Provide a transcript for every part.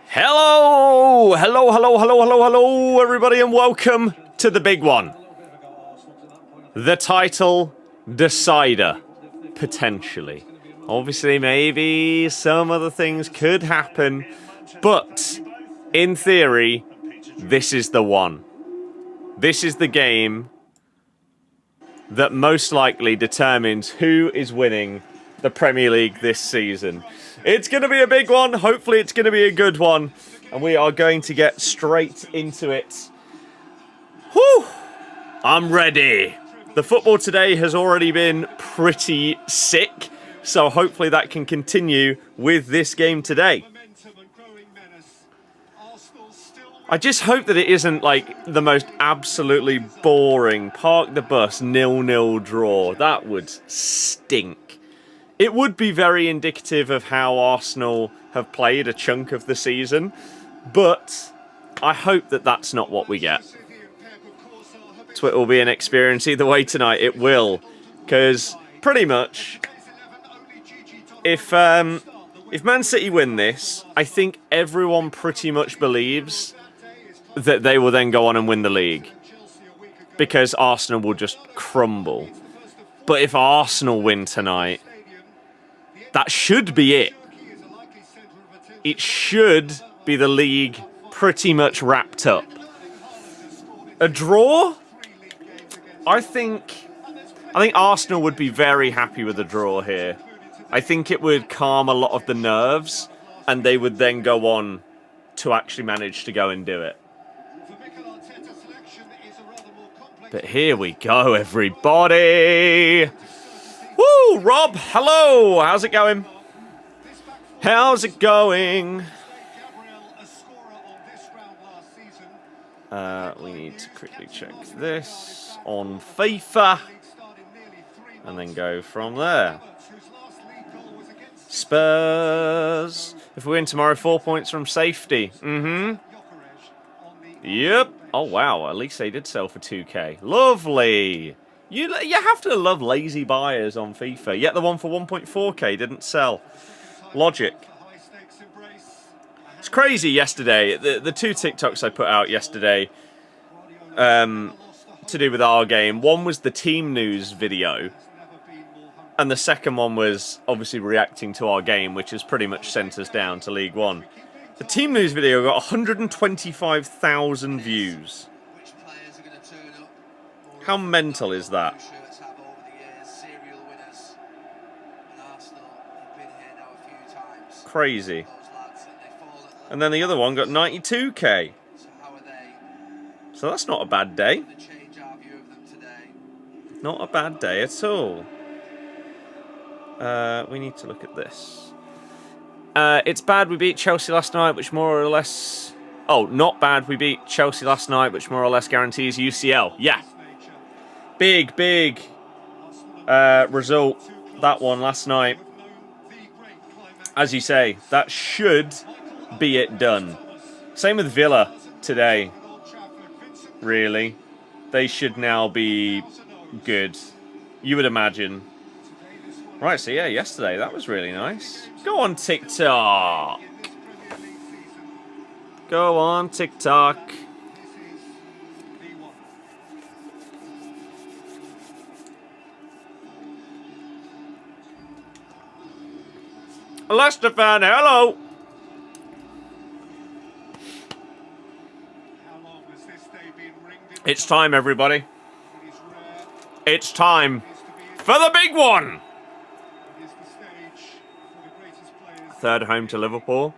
Hello, everybody, and welcome to the big one. The title decider, potentially. Obviously, maybe some other things could happen, but in theory, this is the one. This is the game that most likely determines who is winning the Premier League this season. It's going to be a big one. Hopefully, it's going to be a good one. And we are going to get straight into it. Whew! I'm ready. The football today has already been pretty sick. So hopefully that can continue with this game today. I just hope that it isn't like the most absolutely boring park the bus 0-0 draw. That would stink. It would be very indicative of how Arsenal have played a chunk of the season, but I hope that that's not what we get. So it will be an experience either way tonight. It will, because pretty much, if Man City win this, I think everyone pretty much believes that they will then go on and win the league, because Arsenal will just crumble. But if Arsenal win tonight, that should be it. It should be the league pretty much wrapped up. A draw? I think Arsenal would be very happy with a draw here. I think it would calm a lot of the nerves, and they would then go on to actually manage to go and do it. But here we go, everybody. Woo, Rob, hello. How's it going? How's it going? We need to quickly check this on FIFA and then go from there. Spurs. If we win tomorrow, 4 points from safety. Yep. Oh, wow. At least they did sell for 2k. Lovely. You have to love lazy buyers on FIFA. Yet the one for 1.4k didn't sell. Logic. It's crazy yesterday. The two TikToks I put out yesterday to do with our game. One was the team news video. And the second one was obviously reacting to our game, which has pretty much sent us down to League One. The team news video got 125,000 views. How mental is that? Crazy. And then the other one got 92k. So that's not a bad day. Not a bad day at all. We need to look at this. It's bad we beat Chelsea last night, which more or less... Oh, not bad we beat Chelsea last night, which more or less guarantees UCL. Yeah. Big result, that one last night. As you say, that should be it done. Same with Villa today, really. They should now be good, you would imagine. Right, so yeah, yesterday, that was really nice. Go on, TikTok. Go on, TikTok. Leicester fan, hello. It's time, everybody. It's time for the big one. Third home to Liverpool.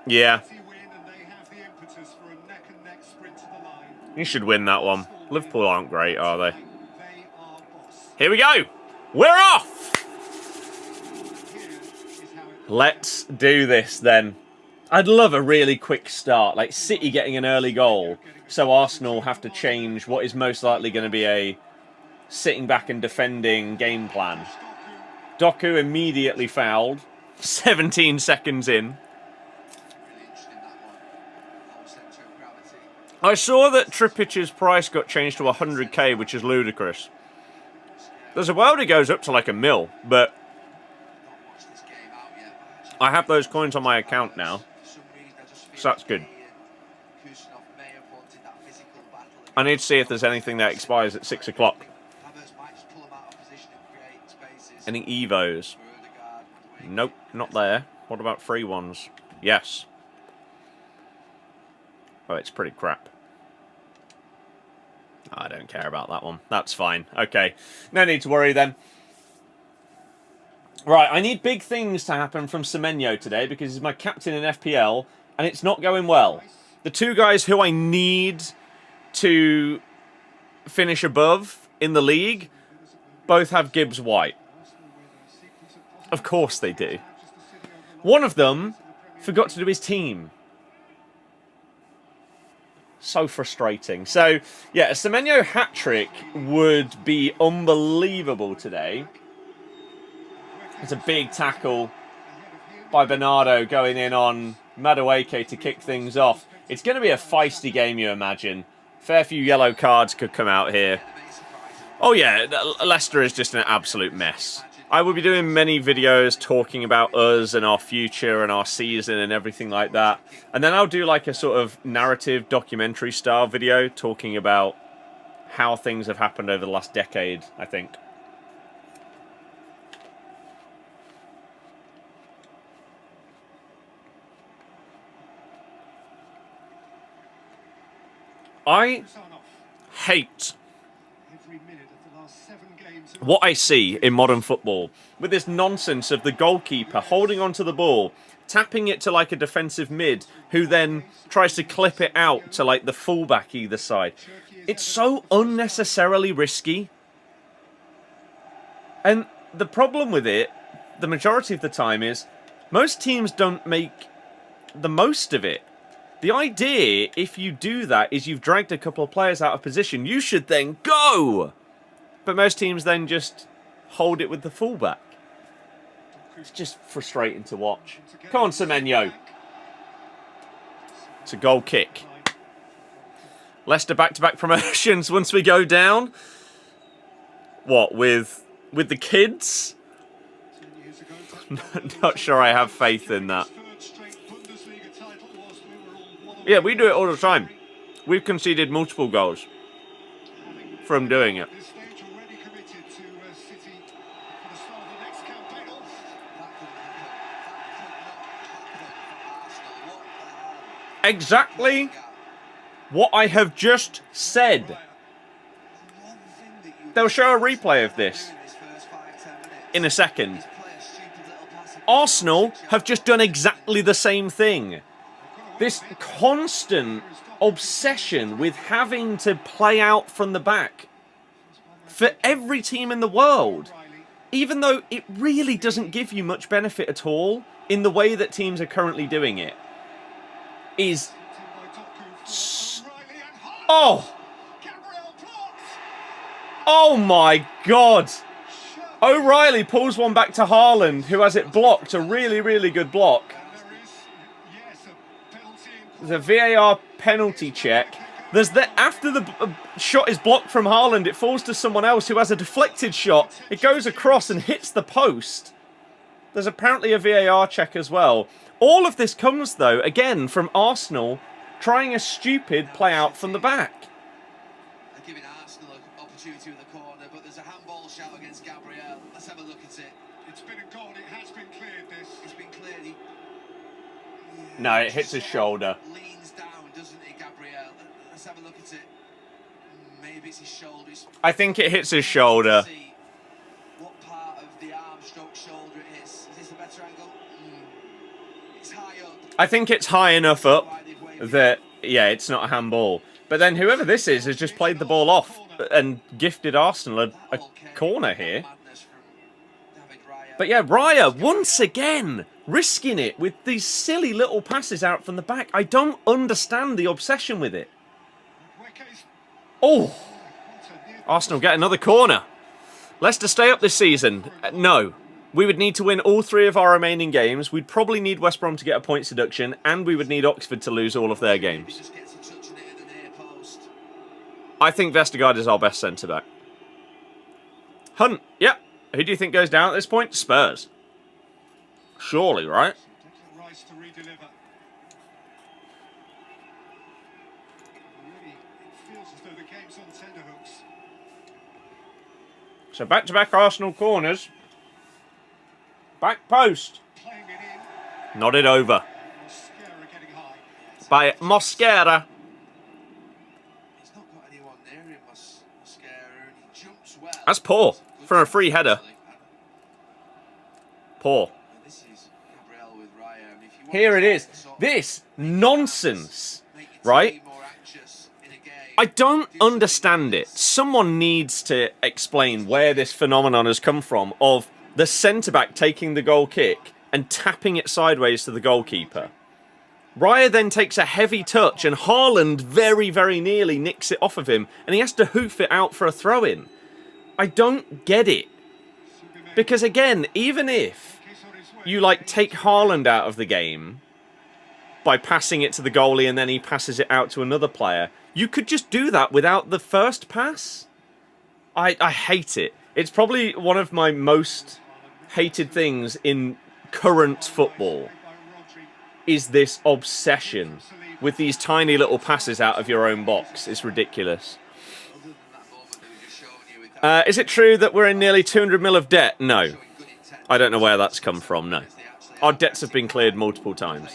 Yeah. You should win that one. Liverpool aren't great, are they? Here we go. We're off. Let's do this then. I'd love a really quick start, like City getting an early goal, so Arsenal have to change what is most likely going to be a sitting back and defending game plan. Doku immediately fouled, 17 seconds in. I saw that Trippic's price got changed to 100k, which is ludicrous. There's a world it goes up to like $1 million, but I have those coins on my account now, so that's good. I need to see if there's anything that expires at 6 o'clock. Any Evos? Nope, not there. What about free ones? Yes. Oh, it's pretty crap. I don't care about that one. That's fine. Okay. No need to worry then. Right, I need big things to happen from Semenyo today because he's my captain in FPL and it's not going well. The two guys who I need to finish above in the league both have Gibbs White. Of course they do. One of them forgot to do his team. So frustrating. So, yeah, a Semenyo hat-trick would be unbelievable today. It's a big tackle by Bernardo going in on Madueke to kick things off. It's going to be a feisty game, you imagine. Fair few yellow cards could come out here. Oh yeah, Leicester is just an absolute mess. I will be doing many videos talking about us and our future and our season and everything like that. And then I'll do like a sort of narrative documentary style video talking about how things have happened over the last decade, I think. I hate what I see in modern football with this nonsense of the goalkeeper holding onto the ball, tapping it to like a defensive mid, who then tries to clip it out to like the fullback either side. It's so unnecessarily risky. And the problem with it, the majority of the time, is most teams don't make the most of it. The idea, if you do that, is you've dragged a couple of players out of position. You should then go! But most teams then just hold it with the fullback. It's just frustrating to watch. Come on, Semenyo. It's a goal kick. Leicester back-to-back promotions once we go down. What, with the kids? Not sure I have faith in that. Yeah, we do it all the time. We've conceded multiple goals from doing it. Exactly what I have just said. They'll show a replay of this in a second. Arsenal have just done exactly the same thing. This constant obsession with having to play out from the back for every team in the world, even though it really doesn't give you much benefit at all in the way that teams are currently doing it, is... Oh! Oh my God! O'Reilly pulls one back to Haaland, who has it blocked. A really, really good block. The VAR penalty check. There's after the shot is blocked from Haaland, it falls to someone else who has a deflected shot. It goes across and hits the post. There's apparently a VAR check as well. All of this comes, though, again, from Arsenal trying a stupid play out from the back. They're giving Arsenal an opportunity with the corner, but there's a handball shout against Gabriel. Let's have a look at it. It's been a goal. It has been cleared, this. It's been cleared. No, it hits his shoulder. Leans down, doesn't it, Gabriel? Let's have a look at it. Maybe it's his shoulders. I think it hits his shoulder. What part of the arm stroke shoulder it is. Is this a better angle? It's high up. I think it's high enough up that, yeah, it's not a handball. But then whoever this is has just played the ball off and gifted Arsenal a corner here. But yeah, Raya, once again, risking it with these silly little passes out from the back. I don't understand the obsession with it. Oh! Arsenal get another corner. Leicester stay up this season. No. We would need to win all 3 of our remaining games. We'd probably need West Brom to get a points deduction, and we would need Oxford to lose all of their games. I think Vestergaard is our best centre-back. Hunt, yep. Who do you think goes down at this point? Spurs. Surely, right? Rice to redeliver. Really, it feels as though the game's on tenterhooks. So back-to-back Arsenal corners. Back post. Playing it in. Nodded over Mosquera getting high. by Mosquera. He's not got anyone near him, Mosquera, and he jumps well. That's poor for a free header. Poor. This is Gabriel with Raya. I mean, if you want Here it is. to This nonsense, make your right? team more anxious in a game, I don't understand it. Someone needs to explain where this phenomenon has come from of the centre-back taking the goal kick and tapping it sideways to the goalkeeper. Raya then takes a heavy touch and Haaland very, very nearly nicks it off of him and he has to hoof it out for a throw-in. I don't get it. Because again, even if you take Haaland out of the game by passing it to the goalie and then he passes it out to another player, you could just do that without the first pass. I hate it. It's probably one of my most hated things in current football is this obsession with these tiny little passes out of your own box. It's ridiculous. Is it true that we're in nearly 200 mil of debt? No. I don't know where that's come from, no. Our debts have been cleared multiple times.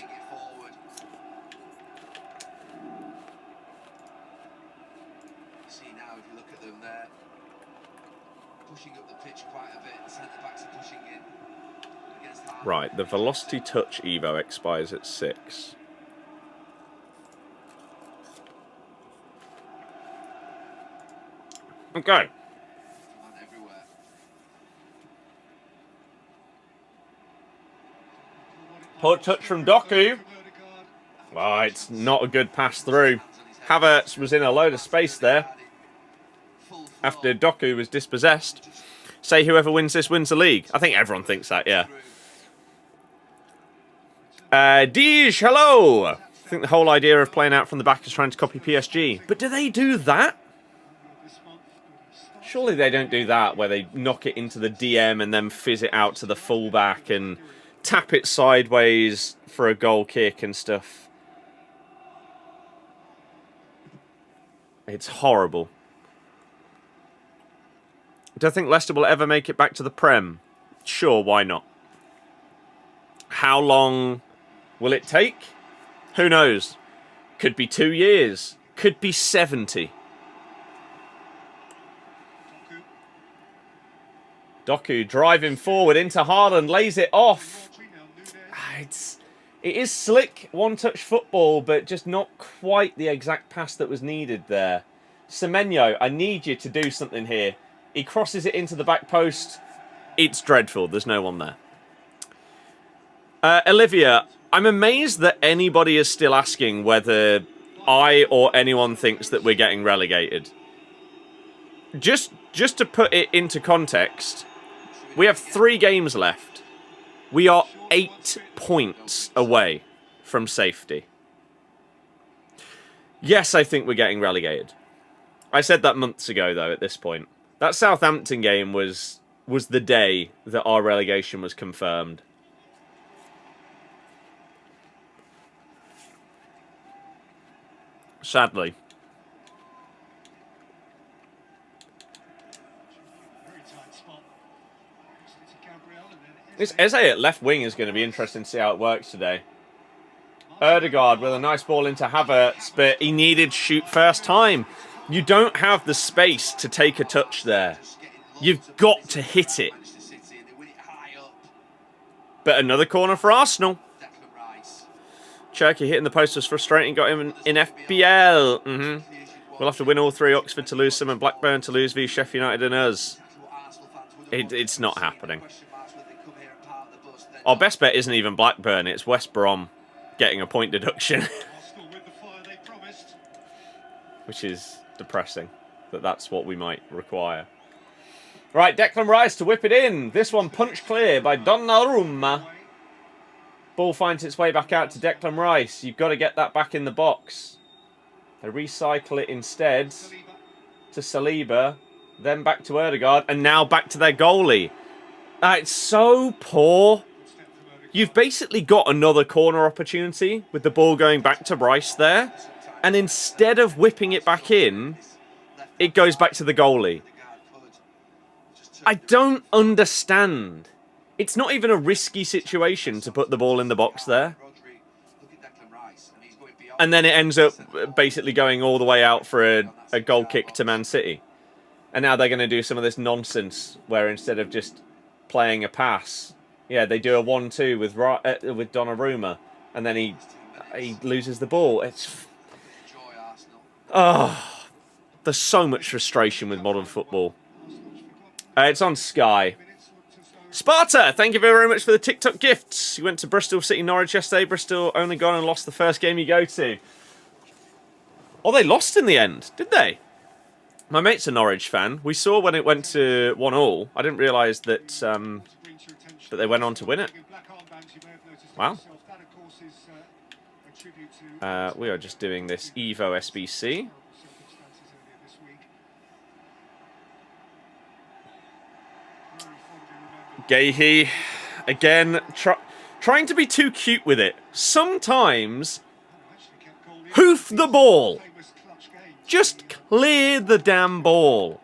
See now, if you look at them there, pushing up the pitch quite a bit. The centre-backs are pushing in against Haaland. Right, the velocity touch Evo expires at 6. Okay. Everywhere. Poor touch from Doku. Well, it's not a good pass through. Havertz was in a load of space there after Doku was dispossessed. Say whoever wins this wins the league. I think everyone thinks that, yeah. Deej, hello! I think the whole idea of playing out from the back is trying to copy PSG. But do they do that? Surely they don't do that, where they knock it into the DM and then fizz it out to the fullback and tap it sideways for a goal kick and stuff. It's horrible. Do I think Leicester will ever make it back to the Prem? Sure, why not? How long will it take? Who knows? Could be 2 years. Could be 70. Doku driving forward into Haaland, lays it off. It is slick one-touch football, but just not quite the exact pass that was needed there. Semenyo, I need you to do something here. He crosses it into the back post. It's dreadful. There's no one there. Olivia, I'm amazed that anybody is still asking whether I or anyone thinks that we're getting relegated. Just to put it into context, we have 3 games left. We are 8 points away from safety. Yes, I think we're getting relegated. I said that months ago, though, at this point. That Southampton game was the day that our relegation was confirmed. Sadly. This Eze at left wing is going to be interesting to see how it works today. Ødegaard with a nice ball into Havertz, but he needed shoot first time. You don't have the space to take a touch there. You've got to hit it. But another corner for Arsenal. Cherky hitting the post was frustrating. Got him in FPL. We'll have to win all 3. Oxford to lose some and Blackburn to lose v Sheffield United and us. It's not happening. Our best bet isn't even Blackburn. It's West Brom getting a point deduction. Which is depressing. But that's what we might require. Right, Declan Rice to whip it in. This one punched clear by Donnarumma. Ball finds its way back out to Declan Rice. You've got to get that back in the box. They recycle it instead to Saliba. Then back to Ødegaard. And now back to their goalie. It's so poor. you've basically got another corner opportunity with the ball going back to Rice there. And instead of whipping it back in, it goes back to the goalie. I don't understand. It's not even a risky situation to put the ball in the box there. And then it ends up basically going all the way out for a goal kick to Man City. And now they're going to do some of this nonsense where instead of just playing a pass, yeah, they do a 1-2 with Donnarumma, and then he loses the ball. It's there's so much frustration with modern football. It's on Sky. Sparta, thank you very much for the TikTok gifts. You went to Bristol City Norwich yesterday. Bristol only gone and lost the first game you go to. Oh, they lost in the end, did they? My mate's a Norwich fan. We saw when it went to 1-1. I didn't realise that that they went on to win it. Wow. We are just doing this Evo SBC. Gahey, again, trying to be too cute with it. Sometimes, hoof the ball. Just clear the damn ball.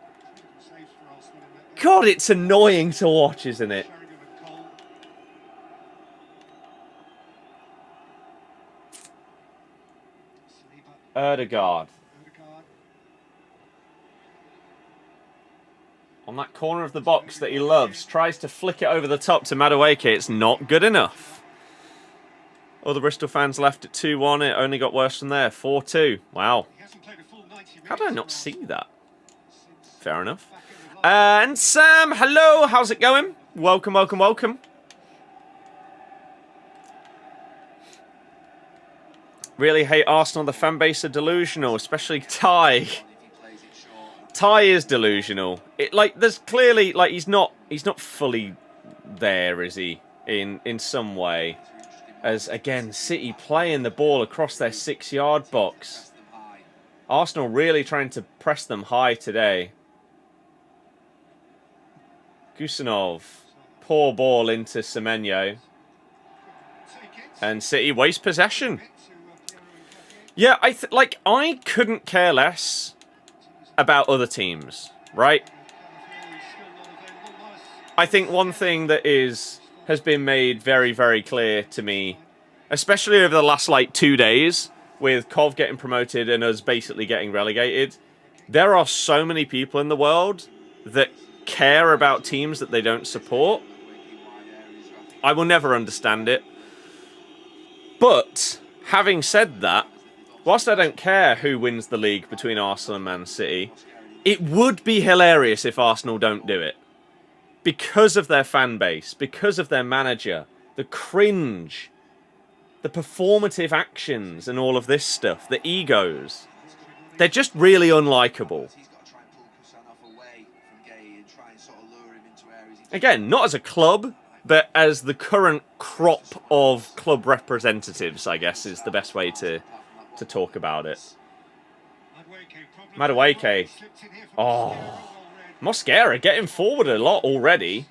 God, it's annoying to watch, isn't it? Ødegaard. On that corner of the box that he loves. Tries to flick it over the top to Madueke. It's not good enough. Other Bristol fans left at 2-1. It only got worse from there. 4-2. Wow. How did I not see that? Fair enough. And Sam, hello. How's it going? Welcome, welcome, welcome. Really hate Arsenal. The fan base are delusional, especially Ty. Ty is delusional. There's clearly he's not fully there, is he? In some way, as again City playing the ball across their 6-yard box. Arsenal really trying to press them high today. Gusanov, poor ball into Semenyo, and City waste possession. Yeah, I couldn't care less about other teams, right? I think one thing that has been made very, very clear to me, especially over the last 2 days, with Cov getting promoted and us basically getting relegated, there are so many people in the world that care about teams that they don't support. I will never understand it. But having said that, whilst I don't care who wins the league between Arsenal and Man City, it would be hilarious if Arsenal don't do it. Because of their fan base, because of their manager, the cringe, the performative actions and all of this stuff, the egos. They're just really unlikable. Again, not as a club, but as the current crop of club representatives, I guess, is the best way to talk about it. Madueke. Oh. Mosquera getting forward a lot already.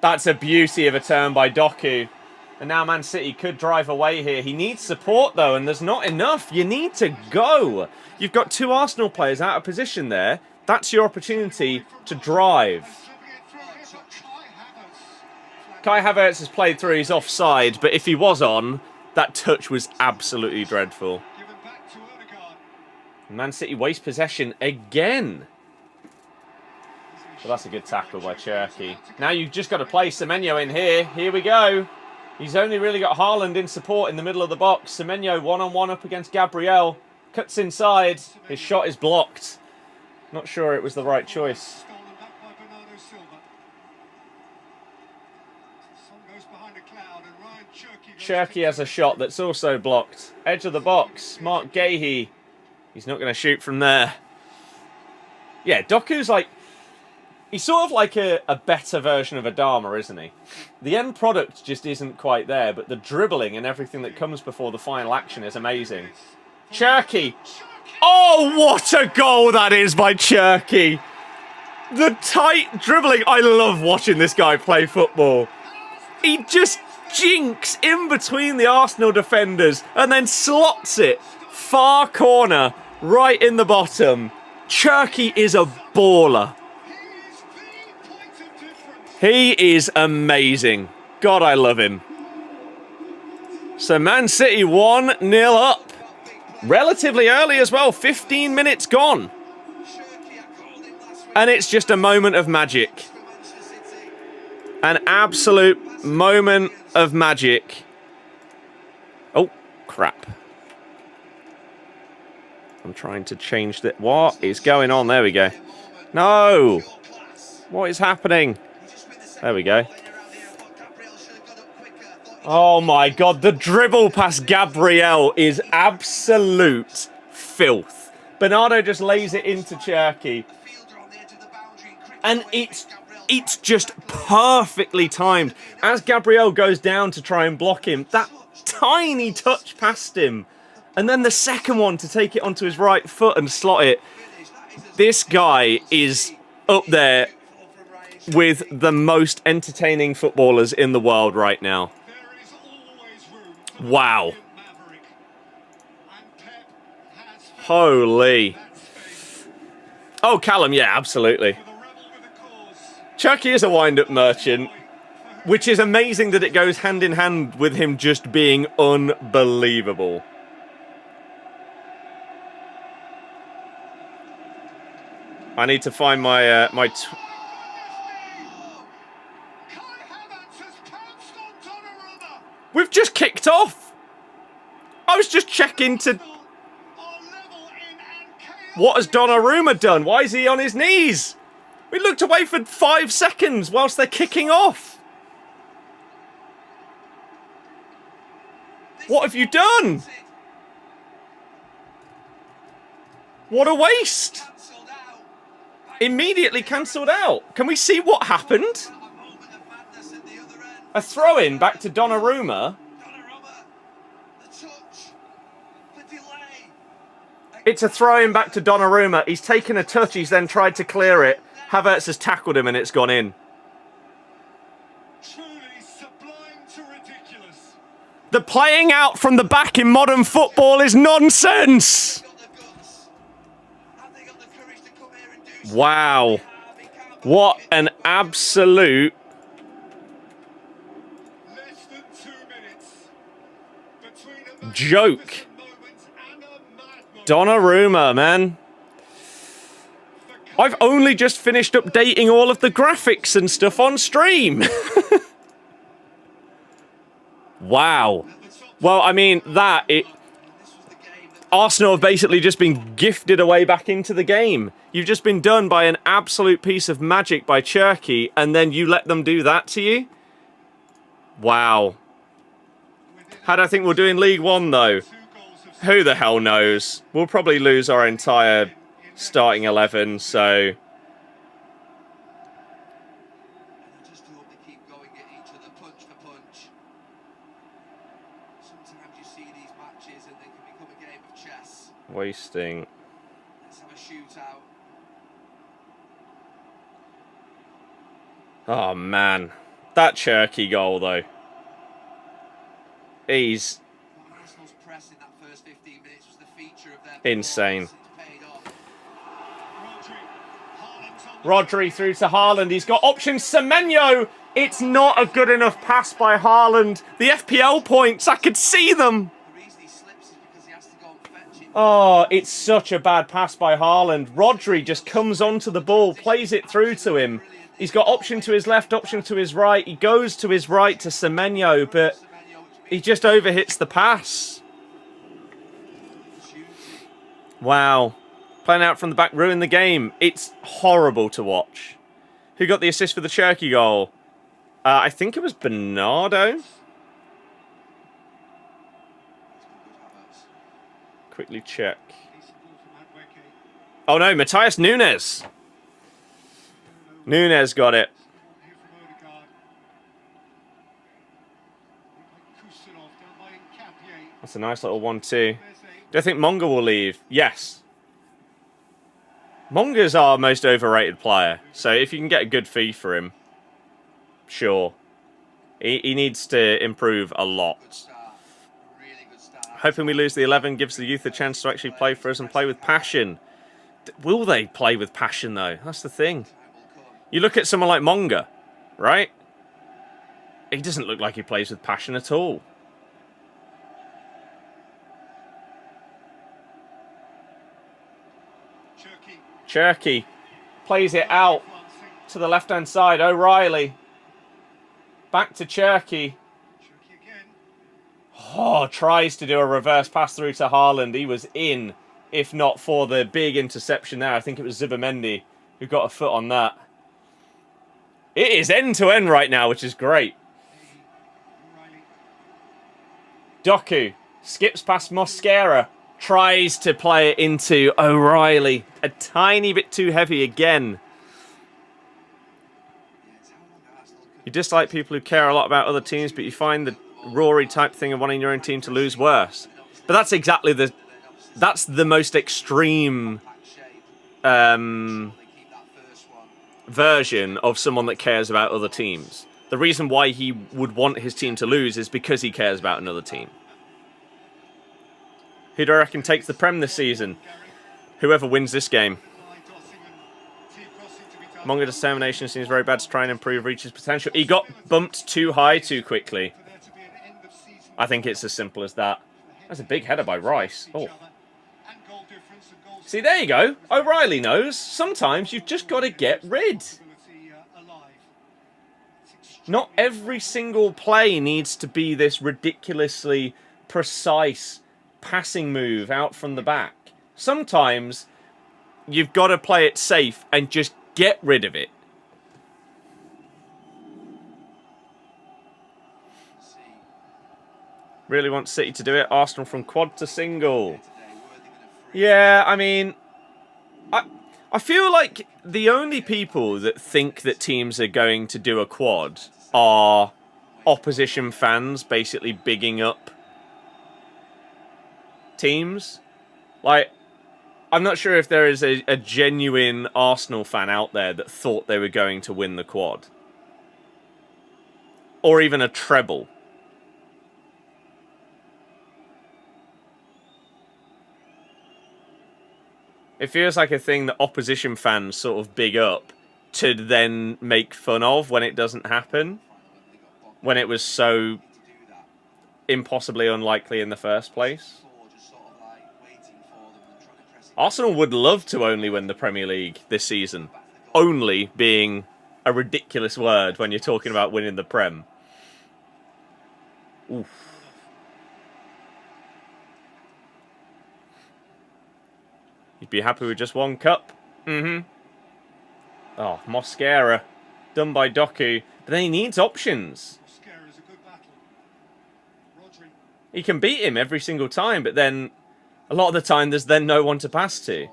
That's a beauty of a turn by Doku. And now Man City could drive away here. He needs support, though, and there's not enough. You need to go. You've got 2 Arsenal players out of position there. That's your opportunity to drive. Kai Havertz has played through. He's offside, but if he was on, that touch was absolutely dreadful. Man City waste possession again. Well, that's a good tackle by Cherky. Now you've just got to play Semenyo in here. Here we go. He's only really got Haaland in support in the middle of the box. Semenyo one-on-one up against Gabriel. Cuts inside. His shot is blocked. Not sure it was the right choice. Cherky has a shot that's also blocked. Edge of the box. Mark Gahey. He's not going to shoot from there. Yeah, Doku's he's sort of like a better version of Adama, isn't he? The end product just isn't quite there, but the dribbling and everything that comes before the final action is amazing. Cherky. Oh, what a goal that is by Cherky. The tight dribbling. I love watching this guy play football. He just jinks in between the Arsenal defenders and then slots it far corner right in the bottom. Cherki is a baller. He is amazing. God, I love him. So Man City 1-0 up. Relatively early as well. 15 minutes gone. And it's just a moment of magic. An absolute moment of magic. Oh, crap. I'm trying to change that. What is going on? There we go. No. What is happening? There we go. Oh my God, the dribble past Gabriel is absolute filth. Bernardo just lays it into Cherki. And it's just perfectly timed. As Gabriel goes down to try and block him, that tiny touch past him. And then the second one to take it onto his right foot and slot it. This guy is up there with the most entertaining footballers in the world right now. Wow. Holy. Oh, Callum, yeah, absolutely. Cherki is a wind-up merchant, which is amazing that it goes hand in hand with him just being unbelievable. I need to find my We've just kicked off. I was just checking to... What has Donnarumma done? Why is he on his knees? We looked away for 5 seconds whilst they're kicking off. What have you done? What a waste. Immediately cancelled out. Can we see what happened? A throw-in back to Donnarumma. It's a throw-in back to Donnarumma. He's taken a touch. He's then tried to clear it. Havertz has tackled him and it's gone in. Truly sublime to ridiculous. The playing out from the back in modern football is nonsense. Wow. What an absolute joke. Donnarumma, man. I've only just finished updating all of the graphics and stuff on stream. Wow. Well, I mean, Arsenal have basically just been gifted away back into the game. You've just been done by an absolute piece of magic by Cherki, and then you let them do that to you? Wow. How do I think we'll do in League One, though? Who the hell knows? We'll probably lose our entire starting 11, so... Just hope they keep going at each other, punch for punch. Sometimes you see these matches and they can become a game of chess. Wasting. Let's have a shootout. Oh, man. That Cherki goal, though. He's... Arsenal's press in that first 15 minutes was the feature of their insane. Rodri Rodri through to Haaland. He's got options. Semenyo. It's not a good enough pass by Haaland. The FPL points, I could see them. The reason he slips is because he has to go and fetch it. Oh, it's such a bad pass by Haaland. Rodri just comes onto the ball, plays it through to him. He's got option to his left, option to his right. He goes to his right to Semenyo, but he just overhits the pass. Wow. Playing out from the back, ruined the game. It's horrible to watch. Who got the assist for the Cherki goal? I think it was Bernardo. Quickly check. Oh no, Matthias Nunes. Nunes got it. That's a nice little 1-2. Do I think Monga will leave? Yes. Monga's our most overrated player, so if you can get a good fee for him, sure. He needs to improve a lot. Good start. Really good start. Hoping we lose the 11 gives the youth a chance to actually play for us and play with passion. Will they play with passion, though? That's the thing. You look at someone like Monga, right? He doesn't look like he plays with passion at all. Cherky plays it out to the left-hand side. O'Reilly. Back to Cherky. Oh, tries to do a reverse pass through to Haaland. He was in, if not for the big interception there. I think it was Zubimendi who got a foot on that. It is end-to-end right now, which is great. Doku skips past Mosquera. Tries to play it into O'Reilly. A tiny bit too heavy again. You dislike people who care a lot about other teams, but you find the Rory type thing of wanting your own team to lose worse. But that's exactly the... That's the most extreme version of someone that cares about other teams. The reason why he would want his team to lose is because he cares about another team. Who do I reckon takes the Prem this season? Whoever wins this game. Monga determination seems very bad to try and improve Reach's potential. He got bumped too high too quickly. I think it's as simple as that. That's a big header by Rice. Oh. See, there you go. O'Reilly knows. Sometimes you've just got to get rid. Not every single play needs to be this ridiculously precise passing move out from the back. Sometimes you've got to play it safe and just get rid of it. Really want City to do it. Arsenal from quad to single. Yeah, I mean, I feel like the only people that think that teams are going to do a quad are opposition fans basically bigging up teams. Like, I'm not sure if there is a genuine Arsenal fan out there that thought they were going to win the quad. Or even a treble. It feels like a thing that opposition fans sort of big up to then make fun of when it doesn't happen. When it was so impossibly unlikely in the first place. Arsenal would love to only win the Premier League this season. Only being a ridiculous word when you're talking about winning the Prem. Oof. You'd be happy with just one cup. Mm-hmm. Oh, Mosquera. Done by Doku. But then he needs options. He can beat him every single time, but then a lot of the time there's then no one to pass to.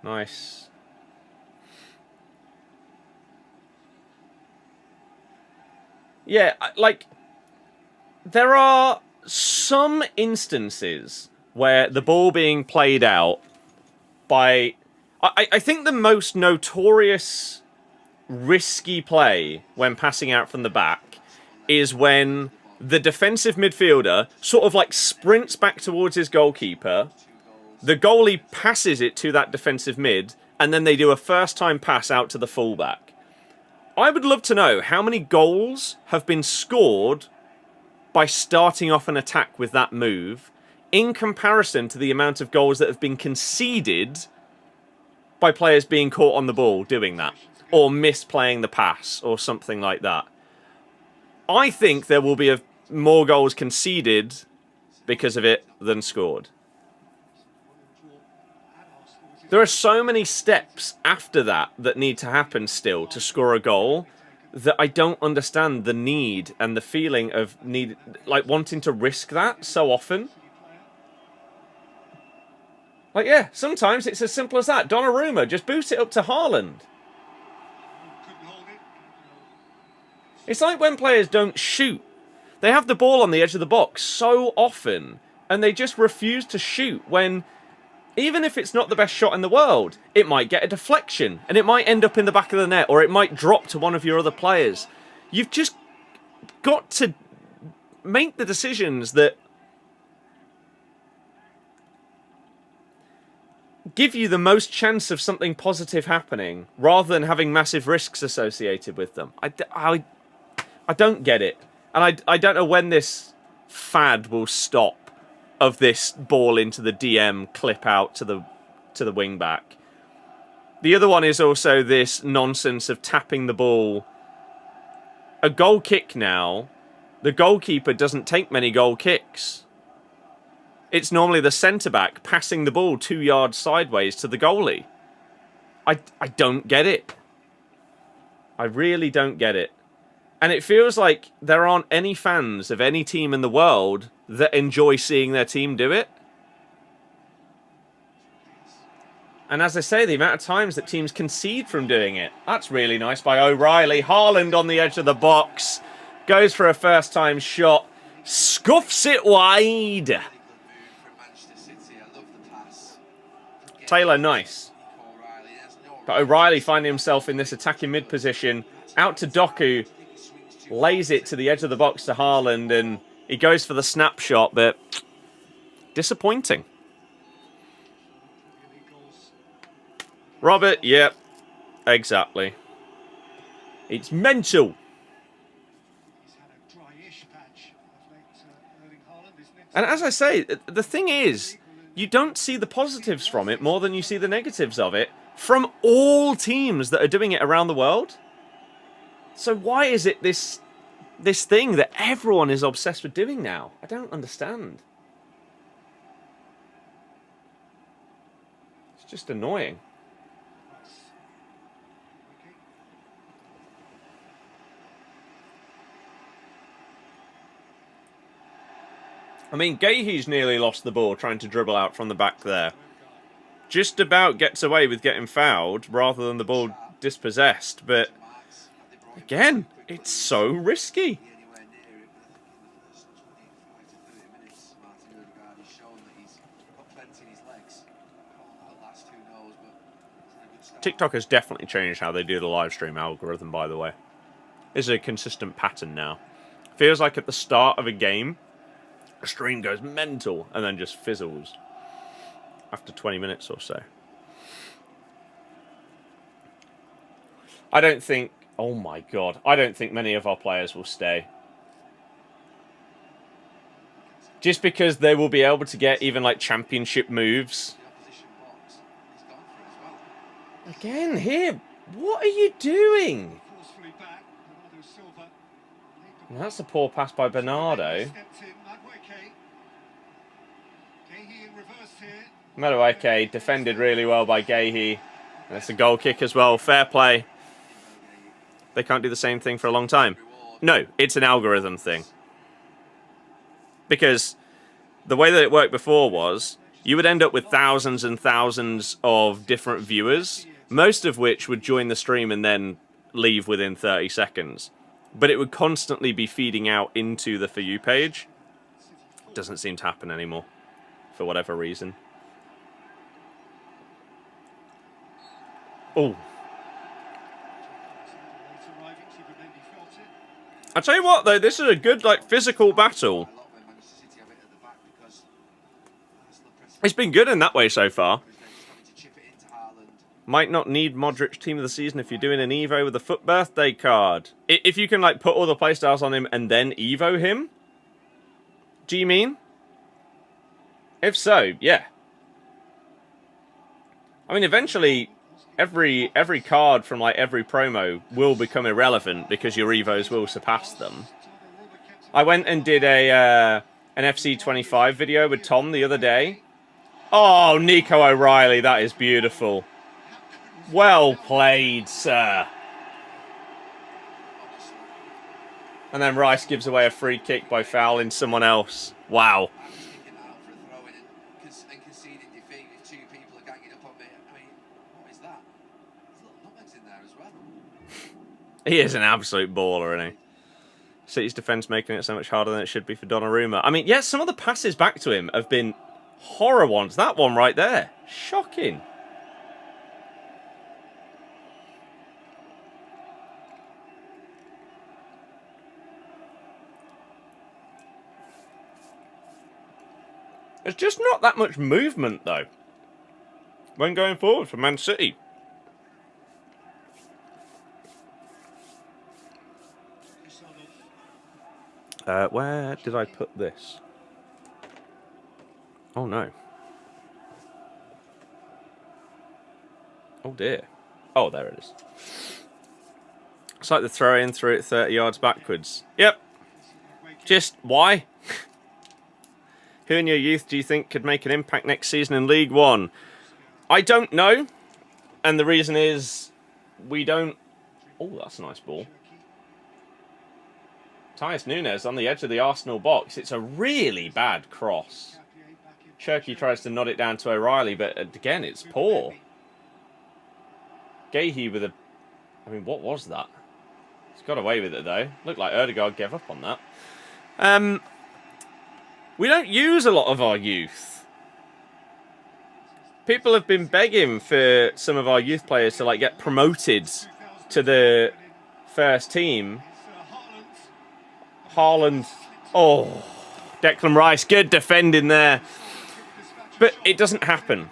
Nice. Yeah, like, there are some instances where the ball being played out by... I think the most notorious risky play when passing out from the back is when the defensive midfielder sort of like sprints back towards his goalkeeper. The goalie passes it to that defensive mid, and then they do a first-time pass out to the fullback. I would love to know how many goals have been scored by starting off an attack with that move in comparison to the amount of goals that have been conceded by players being caught on the ball doing that, or misplaying the pass, or something like that. I think there will be more goals conceded because of it than scored. There are so many steps after that that need to happen still to score a goal that I don't understand the need and the feeling of wanting to risk that so often. Like, yeah, sometimes it's as simple as that. Donnarumma, just boot it up to Haaland. It's like when players don't shoot. They have the ball on the edge of the box so often, and they just refuse to shoot when, even if it's not the best shot in the world, it might get a deflection, and it might end up in the back of the net, or it might drop to one of your other players. You've just got to make the decisions that give you the most chance of something positive happening, rather than having massive risks associated with them. I don't get it. And I don't know when this fad will stop of this ball into the DM clip out to the wing back. The other one is also this nonsense of tapping the ball. A goal kick now, the goalkeeper doesn't take many goal kicks. It's normally the centre-back passing the ball 2 yards sideways to the goalie. I don't get it. I really don't get it. And it feels like there aren't any fans of any team in the world that enjoy seeing their team do it. And as I say, the amount of times that teams concede from doing it. That's really nice by O'Reilly. Haaland on the edge of the box. Goes for a first-time shot. Scuffs it wide. Taylor, nice. But O'Reilly finding himself in this attacking mid position. Out to Doku. Lays it to the edge of the box to Haaland, and he goes for the snapshot, but disappointing. Robert, yep, exactly. It's mental. And as I say, the thing is, you don't see the positives from it more than you see the negatives of it from all teams that are doing it around the world. So why is it this thing that everyone is obsessed with doing now? I don't understand. It's just annoying. I mean, Gahey's nearly lost the ball trying to dribble out from the back there. Just about gets away with getting fouled rather than the ball dispossessed, but again, it's so risky. TikTok has definitely changed how they do the live stream algorithm, by the way. It's a consistent pattern now. Feels like at the start of a game, a stream goes mental and then just fizzles after 20 minutes or so. I don't think... Oh my god. I don't think many of our players will stay. Just because they will be able to get even like championship moves. Again, here. What are you doing? Well, that's a poor pass by Bernardo. Madueke defended really well by Gahey. And it's a goal kick as well. Fair play. They can't do the same thing for a long time. No, it's an algorithm thing. Because the way that it worked before was you would end up with thousands and thousands of different viewers, most of which would join the stream and then leave within 30 seconds. But it would constantly be feeding out into the For You page. Doesn't seem to happen anymore, for whatever reason. Oh. I tell you what, though, this is a good, like, physical battle. It's been good in that way so far. Might not need Modric team of the season if you're doing an Evo with a FUT birthday card. If you can, like, put all the playstyles on him and then Evo him? Do you mean? If so, yeah. I mean, eventually, every card from, like, every promo will become irrelevant because your Evos will surpass them. I went and did an FC25 video with Tom the other day. Oh, Nico O'Reilly, that is beautiful. Well played, sir. And then Rice gives away a free kick by fouling someone else. Wow. He is an absolute baller, isn't he? City's defence making it so much harder than it should be for Donnarumma. I mean, yes, some of the passes back to him have been horror ones. That one right there. Shocking. There's just not that much movement, though, when going forward for Man City. Where did I put this? Oh, no. Oh, dear. Oh, there it is. It's like the throw-in through it 30 yards backwards. Yep. Just why? Who in your youth do you think could make an impact next season in League One? I don't know. And the reason is we don't... Oh, that's a nice ball. Tyus Nunes on the edge of the Arsenal box. It's a really bad cross. Cherky tries to nod it down to O'Reilly, but again, it's poor. Gahey with a... I mean, what was that? He's got away with it, though. Looked like Erdegaard gave up on that. We don't use a lot of our youth. People have been begging for some of our youth players to like get promoted to the first team. Haaland. Oh, Declan Rice. Good defending there. But it doesn't happen.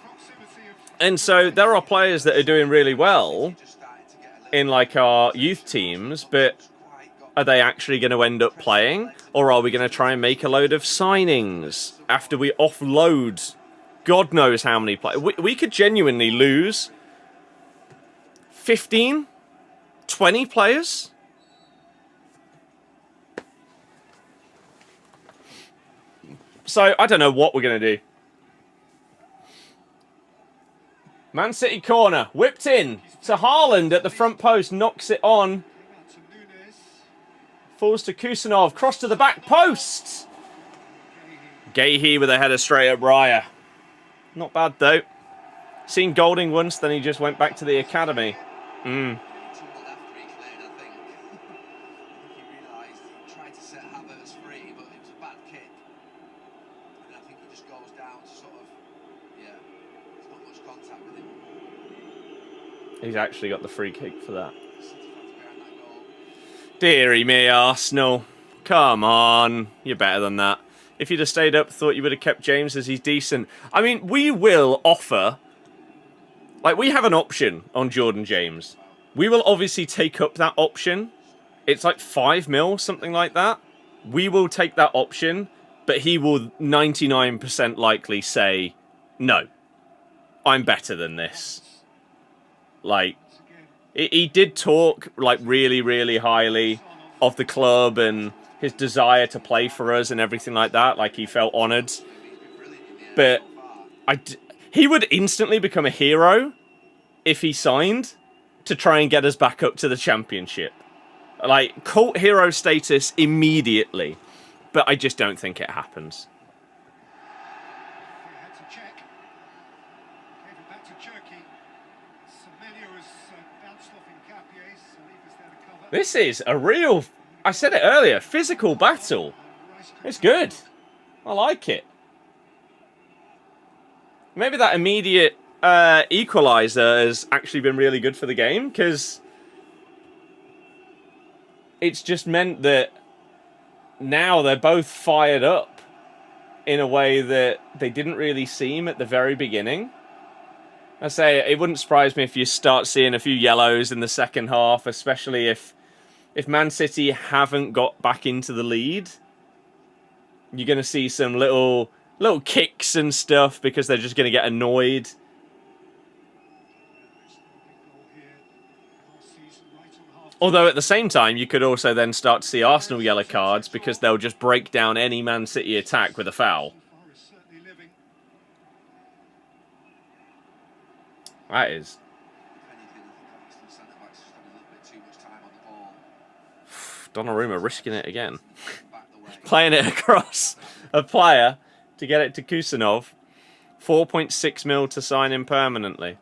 And so there are players that are doing really well in like our youth teams, but are they actually going to end up playing? Or are we going to try and make a load of signings after we offload God knows how many players? We could genuinely lose 15, 20 players. So I don't know what we're going to do. Man City corner, whipped in to Haaland at the front post, knocks it on. Falls to Kusanov, cross to the back post. Gahey with a header straight at Raya. Not bad though. Seen Golding once, then he just went back to the academy. He's actually got the free kick for that. Deary me, Arsenal. Come on. You're better than that. If you'd have stayed up, thought you would have kept James as he's decent. I mean, we will offer... Like, we have an option on Jordan James. We will obviously take up that option. It's like 5 mil, something like that. We will take that option, but he will 99% likely say, no, I'm better than this. Like, he did talk, like, really, really highly of the club and his desire to play for us and everything like that. Like, he felt honoured. But he would instantly become a hero if he signed to try and get us back up to the championship. Like, cult hero status immediately. But I just don't think it happens. This is a real, I said it earlier, physical battle. It's good. I like it. Maybe that immediate equaliser has actually been really good for the game, because it's just meant that now they're both fired up in a way that they didn't really seem at the very beginning. I say, it wouldn't surprise me if you start seeing a few yellows in the second half, especially if Man City haven't got back into the lead. You're going to see some little kicks and stuff because they're just going to get annoyed. Although at the same time, you could also then start to see Arsenal yellow cards because they'll just break down any Man City attack with a foul. That is... Donnarumma risking it again. Playing it across a player to get it to Kusanov. 4.6 mil to sign him permanently.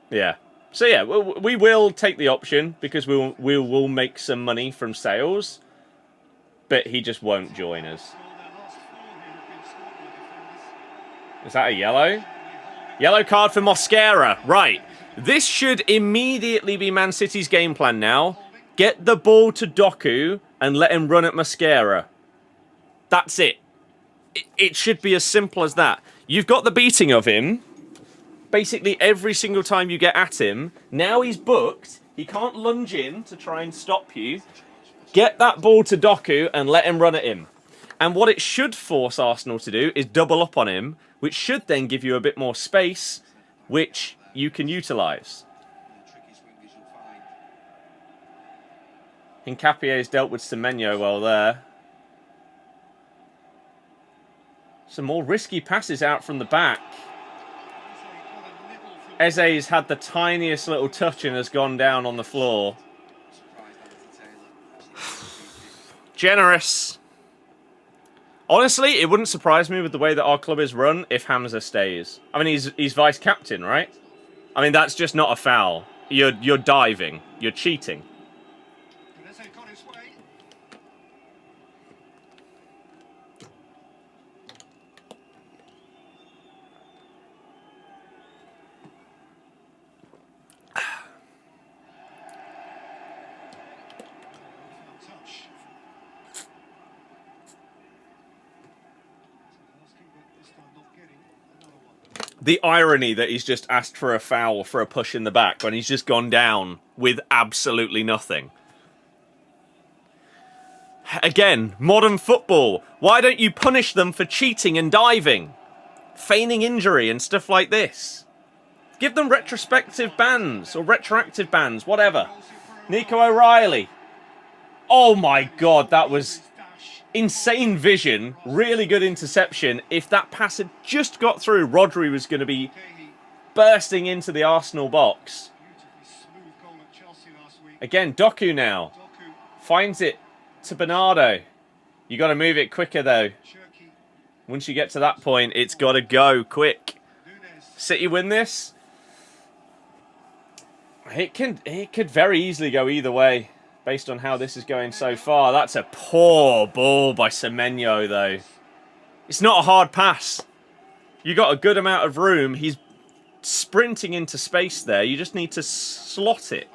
Yeah. So yeah, we will take the option because we will make some money from sales, but he just won't join us. Is that a yellow? Yellow card for Mosquera. Right. This should immediately be Man City's game plan now. Get the ball to Doku and let him run at Mosquera. That's it. It should be as simple as that. You've got the beating of him. Basically every single time you get at him. Now he's booked. He can't lunge in to try and stop you. Get that ball to Doku and let him run at him. And what it should force Arsenal to do is double up on him, which should then give you a bit more space, which you can utilise. Hincapie's dealt with Semenyo well there. Some more risky passes out from the back. Eze's had the tiniest little touch and has gone down on the floor. Generous. Honestly, it wouldn't surprise me with the way that our club is run if Hamza stays. I mean, he's vice-captain, right? I mean, that's just not a foul. You're diving. You're cheating. The irony that he's just asked for a foul for a push in the back when he's just gone down with absolutely nothing. Again, modern football. Why don't you punish them for cheating and diving? Feigning injury and stuff like this. Give them retrospective bans or retroactive bans, whatever. Nico O'Reilly. Oh my God, that was insane vision, really good interception. If that pass had just got through, Rodri was going to be bursting into the Arsenal box. Again, Doku now. Finds it to Bernardo. You got to move it quicker though. Once you get to that point, it's got to go quick. City win this? It could very easily go either way. Based on how this is going so far. That's a poor ball by Semenyo, though. It's not a hard pass. You got a good amount of room. He's sprinting into space there. You just need to slot it.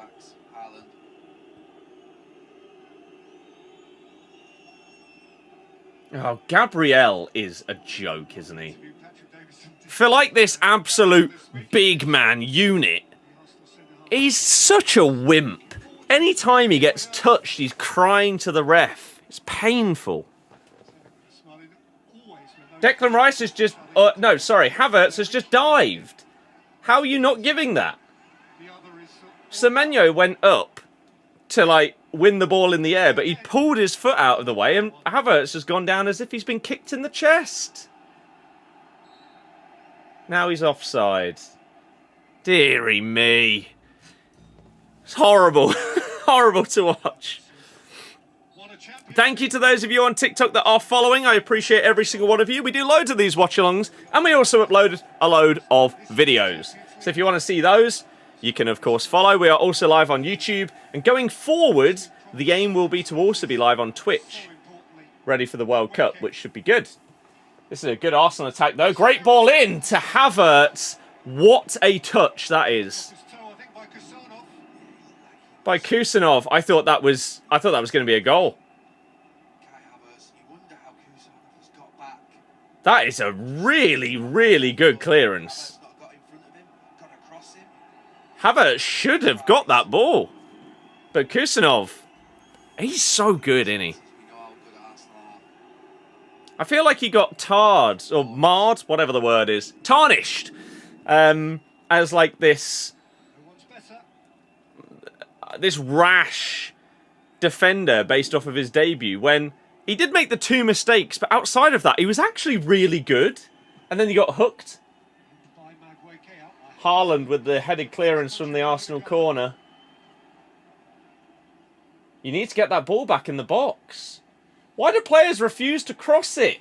Oh, Gabriel is a joke, isn't he? For like this absolute big man unit, he's such a wimp. Anytime he gets touched, he's crying to the ref. It's painful. Declan Rice has just... no, sorry. Havertz has just dived. How are you not giving that? Semenyo went up to, like, win the ball in the air, but he pulled his foot out of the way, and Havertz has gone down as if he's been kicked in the chest. Now he's offside. Deary me. It's horrible. Horrible to watch. Thank you to those of you on TikTok that are following. I appreciate every single one of you. We do loads of these watch-alongs, and we also upload a load of videos. So if you want to see those, you can, of course, follow. We are also live on YouTube. And going forward, the aim will be to also be live on Twitch. Ready for the World Cup, which should be good. This is a good Arsenal attack, though. Great ball in to Havertz. What a touch that is. By Kusanov, I thought that was going to be a goal. That is a really, really good clearance. Havertz should have got that ball. But Kusanov, he's so good, isn't he? I feel like he got tarred, or marred, whatever the word is. Tarnished. As like this rash defender based off of his debut, when he did make the 2 mistakes, but outside of that, he was actually really good. And then he got hooked. Haaland with the headed clearance from the Arsenal corner. You need to get that ball back in the box. Why do players refuse to cross it?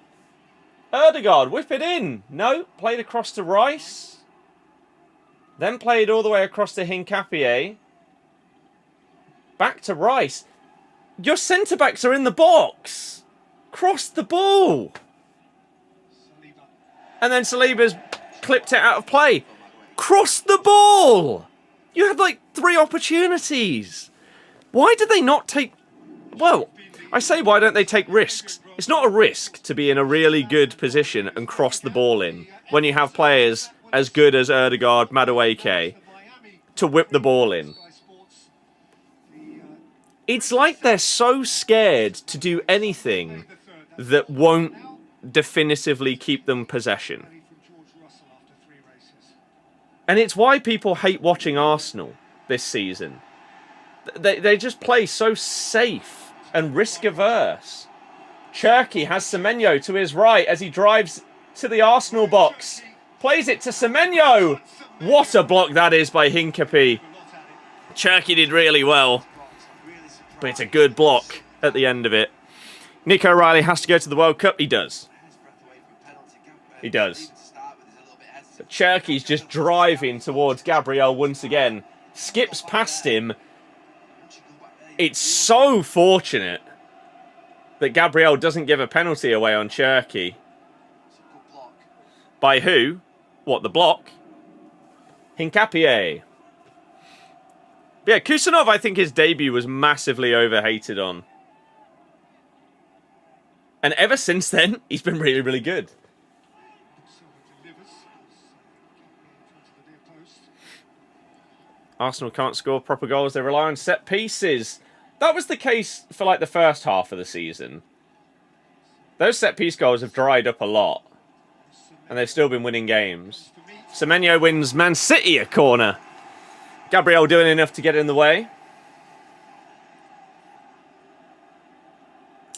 Erdegaard, whip it in. No, played across to Rice. Then played all the way across to Hincapié. Back to Rice. Your centre-backs are in the box. Cross the ball. And then Saliba's clipped it out of play. Cross the ball. You had like 3 opportunities. Why did they not take... Well, I say why don't they take risks? It's not a risk to be in a really good position and cross the ball in when you have players as good as Erdegaard, Madueke to whip the ball in. It's like they're so scared to do anything that won't definitively keep them possession. And it's why people hate watching Arsenal this season. They just play so safe and risk-averse. Cherki has Semenyo to his right as he drives to the Arsenal box. Plays it to Semenyo. What a block that is by Hincapié. Cherki did really well. But it's a good block at the end of it. Nico O'Reilly has to go to the World Cup. He does. He does. But Cherki's just driving towards Gabriel once again. Skips past him. It's so fortunate that Gabriel doesn't give a penalty away on Cherki. By who? What, the block? Hincapié. Yeah, Kusanov, I think his debut was massively overhated on. And ever since then, he's been really, really good. Arsenal can't score proper goals. They rely on set pieces. That was the case for like the first half of the season. Those set piece goals have dried up a lot. And they've still been winning games. Semenyo wins Man City a corner. Gabriel doing enough to get in the way.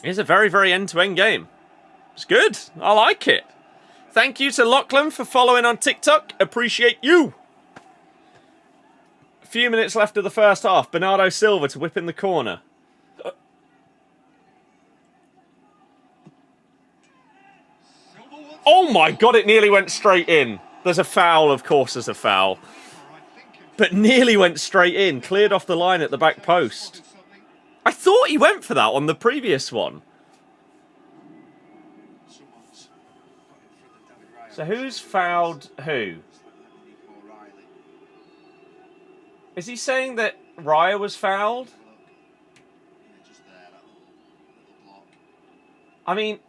It's a very, very end-to-end game. It's good. I like it. Thank you to Lachlan for following on TikTok. Appreciate you. A few minutes left of the first half. Bernardo Silva to whip in the corner. Oh my god, it nearly went straight in. There's a foul, of course there's a foul. But nearly went straight in. Cleared off the line at the back post. I thought he went for that on the previous one. So who's fouled who? Is he saying that Raya was fouled? I mean,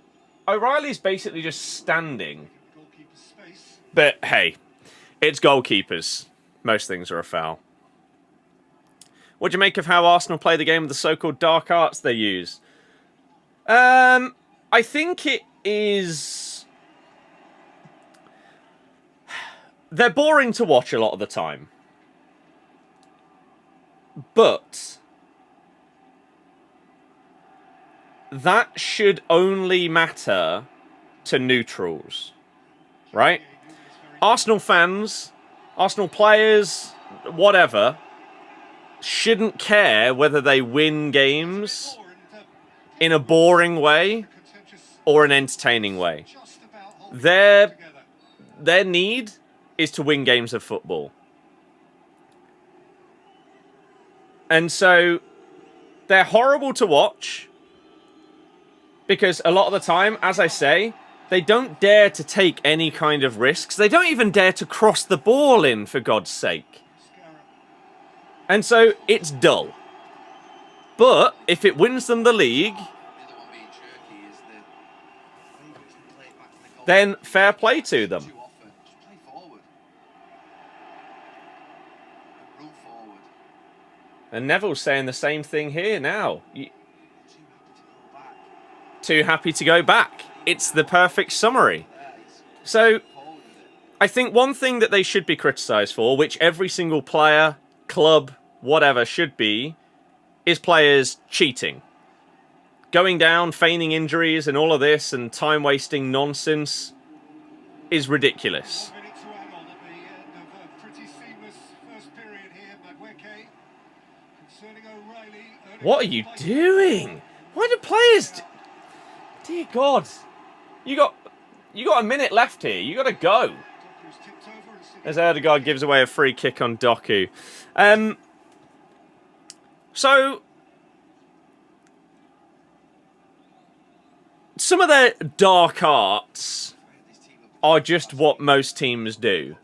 O'Reilly's basically just standing. But hey, it's goalkeepers. Most things are a foul. What do you make of how Arsenal play the game with the so-called dark arts they use? I think it is... They're boring to watch a lot of the time. But that should only matter to neutrals, right? Arsenal fans, Arsenal players, whatever, shouldn't care whether they win games in a boring way or an entertaining way. Their need is to win games of football. And so they're horrible to watch because a lot of the time, as I say, they don't dare to take any kind of risks. They don't even dare to cross the ball in, for God's sake. And so it's dull. But if it wins them the league, then fair play to them. And Neville's saying the same thing here now. Too happy to go back. It's the perfect summary. So, I think one thing that they should be criticised for, which every single player, club, whatever should be, is players cheating. Going down, feigning injuries and all of this and time-wasting nonsense is ridiculous. What are you doing? Why do players... Dear God. You got a minute left here. You got to go. as Erdegaard gives away a free kick on Doku. So, some of their dark arts are just what most teams do.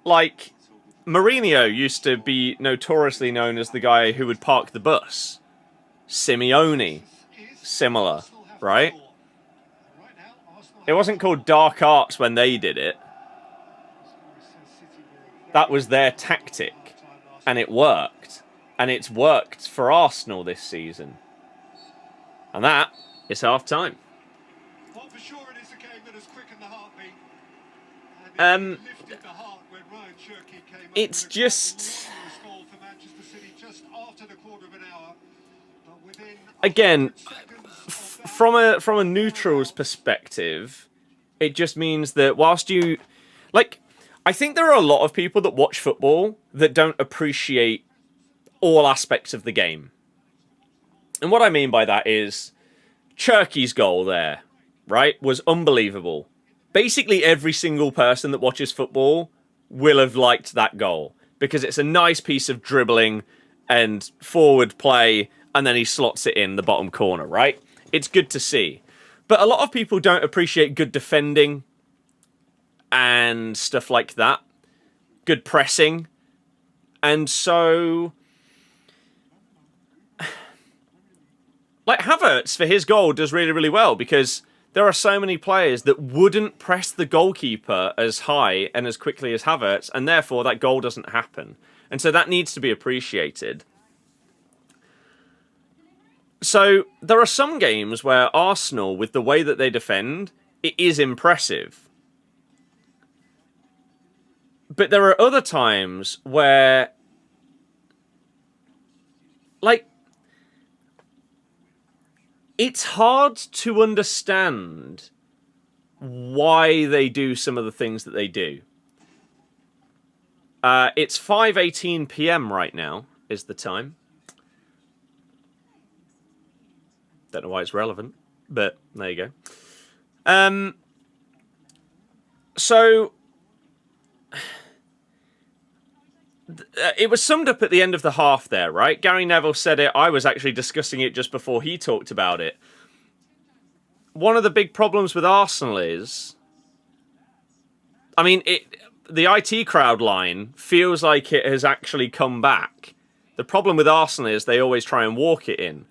Like, Mourinho used to be notoriously known as the guy who would park the bus. Simeone, similar, right? It wasn't called dark arts when they did it. That was their tactic. And it worked. And it's worked for Arsenal this season. And that is half time. Well, for sure it is a game that has quickened the heartbeat. Um, Lifted the heart when Ryan Cherky came it's up with a just... goal for Manchester City just after the quarter of an hour. But within Again, 100 seconds of from a neutral's perspective, it just means that whilst you... Like, I think there are a lot of people that watch football that don't appreciate all aspects of the game. And what I mean by that is Cherky's goal there, right, was unbelievable. Basically every single person that watches football will have liked that goal because it's a nice piece of dribbling and forward play, and then he slots it in the bottom corner, right? It's good to see. But a lot of people don't appreciate good defending and stuff like that. Good pressing. And so... Like, Havertz, for his goal, does really, really well because there are so many players that wouldn't press the goalkeeper as high and as quickly as Havertz, and therefore that goal doesn't happen. And so that needs to be appreciated. So there are some games where Arsenal, with the way that they defend, it is impressive. But there are other times where, like, it's hard to understand why they do some of the things that they do. It's 5:18 p.m. right now, is the time. Don't know why it's relevant, but there you go. So... it was summed up at the end of the half there, right? Gary Neville said it. I was actually discussing it just before he talked about it. One of the big problems with Arsenal is... I mean, the IT crowd line feels like it has actually come back. The problem with Arsenal is they always try and walk it in.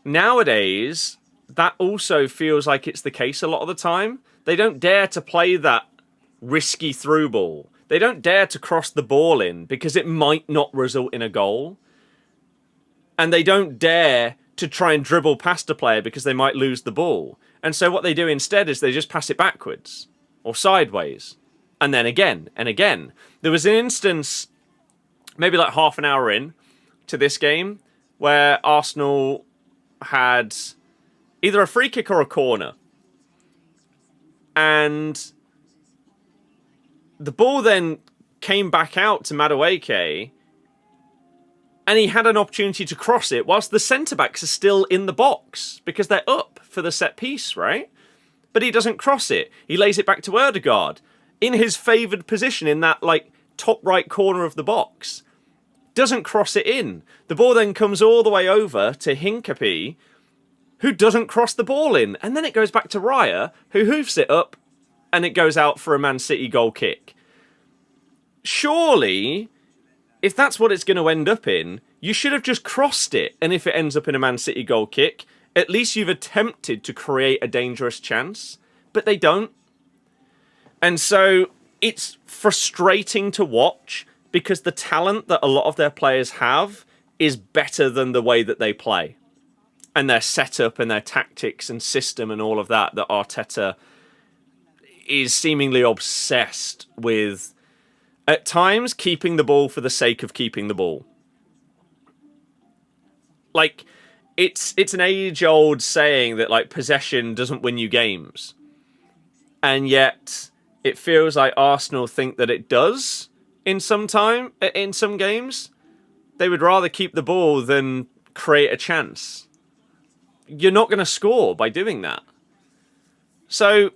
Nowadays, that also feels like it's the case a lot of the time. They don't dare to play that risky through ball. They don't dare to cross the ball in because it might not result in a goal. And they don't dare to try and dribble past a player because they might lose the ball. And so what they do instead is they just pass it backwards or sideways. And then again and again. There was an instance, maybe like half an hour in to this game, where Arsenal had either a free kick or a corner. And the ball then came back out to Madueke, and he had an opportunity to cross it whilst the centre-backs are still in the box because they're up for the set piece, right? But he doesn't cross it. He lays it back to Erdegaard in his favoured position in that, like, top right corner of the box. Doesn't cross it in. The ball then comes all the way over to Hincapie, who doesn't cross the ball in. And then it goes back to Raya, who hoofs it up, and it goes out for a Man City goal kick. Surely, if that's what it's going to end up in, you should have just crossed it. And if it ends up in a Man City goal kick, at least you've attempted to create a dangerous chance. But they don't. And so it's frustrating to watch because the talent that a lot of their players have is better than the way that they play. And their setup and their tactics and system and all of that Arteta is seemingly obsessed with, at times, keeping the ball for the sake of keeping the ball. Like, it's an age-old saying that, like, possession doesn't win you games. And yet, it feels like Arsenal think that it does in some games. They would rather keep the ball than create a chance. You're not going to score by doing that. So,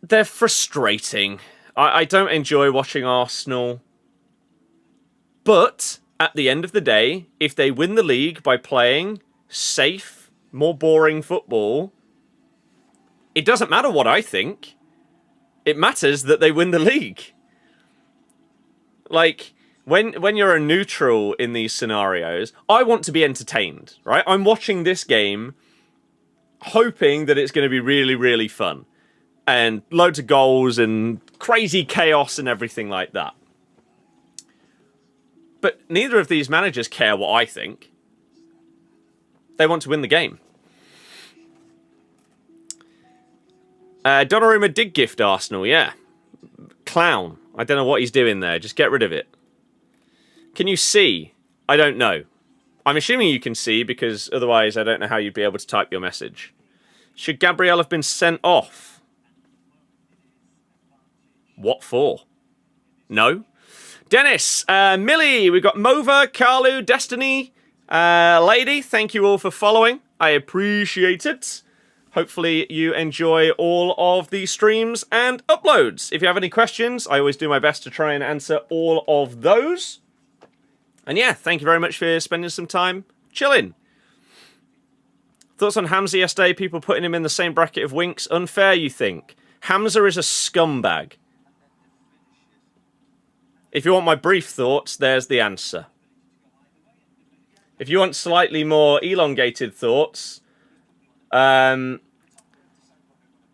They're frustrating. I don't enjoy watching Arsenal. But at the end of the day, if they win the league by playing safe, more boring football, it doesn't matter what I think. It matters that they win the league. Like, when you're a neutral in these scenarios, I want to be entertained, right? I'm watching this game hoping that it's going to be really, really fun. And loads of goals and crazy chaos and everything like that. But neither of these managers care what I think. They want to win the game. Donnarumma did gift Arsenal, yeah. Clown. I don't know what he's doing there. Just get rid of it. Can you see? I don't know. I'm assuming you can see because otherwise I don't know how you'd be able to type your message. Should Gabriel have been sent off? What for? No? Dennis, Millie, we've got Mova, Carlu, Destiny, Lady. Thank you all for following. I appreciate it. Hopefully you enjoy all of the streams and uploads. If you have any questions, I always do my best to try and answer all of those. And yeah, thank you very much for spending some time chilling. Thoughts on Hamza yesterday? People putting him in the same bracket of Winks. Unfair, you think? Hamza is a scumbag. If you want my brief thoughts, there's the answer. If you want slightly more elongated thoughts,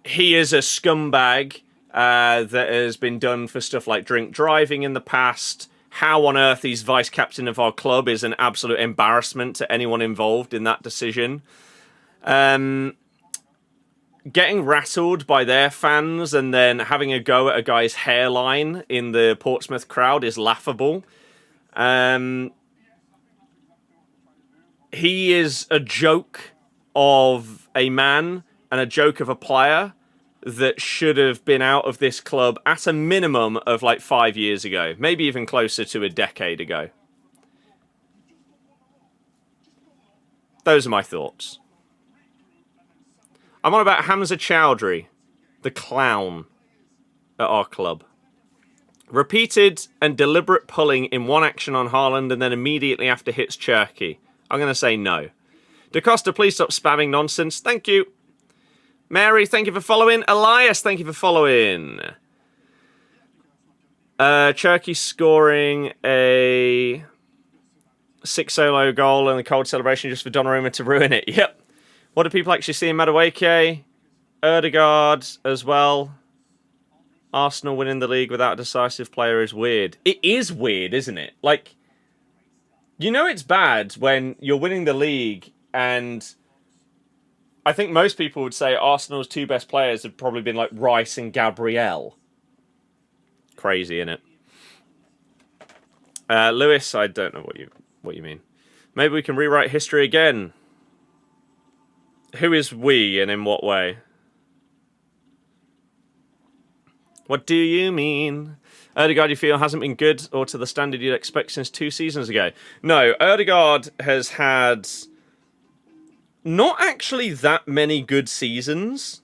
he is a scumbag that has been done for stuff like drink driving in the past. How on earth he's vice captain of our club is an absolute embarrassment to anyone involved in that decision. Getting rattled by their fans and then having a go at a guy's hairline in the Portsmouth crowd is laughable. He is a joke of a man and a joke of a player that should have been out of this club at a minimum of like 5 years ago, maybe even closer to a decade ago. Those are my thoughts. I'm on about Hamza Chowdhury, the clown at our club. Repeated and deliberate pulling in one action on Haaland and then immediately after hits Cherky. I'm going to say no. DaCosta, please stop spamming nonsense. Thank you. Mary, thank you for following. Elias, thank you for following. Cherky scoring a 6 solo goal and a cold celebration just for Donnarumma to ruin it. Yep. What do people actually see in Madueke? Erdegaard as well. Arsenal winning the league without a decisive player is weird. It is weird, isn't it? Like, you know it's bad when you're winning the league and I think most people would say Arsenal's two best players have probably been like Rice and Gabriel. Crazy, innit? Lewis, I don't know what you mean. Maybe we can rewrite history again. Who is we and in what way? What do you mean? Erdegaard, you feel, hasn't been good or to the standard you'd expect since 2 seasons ago? No, Erdegaard has had not actually that many good seasons.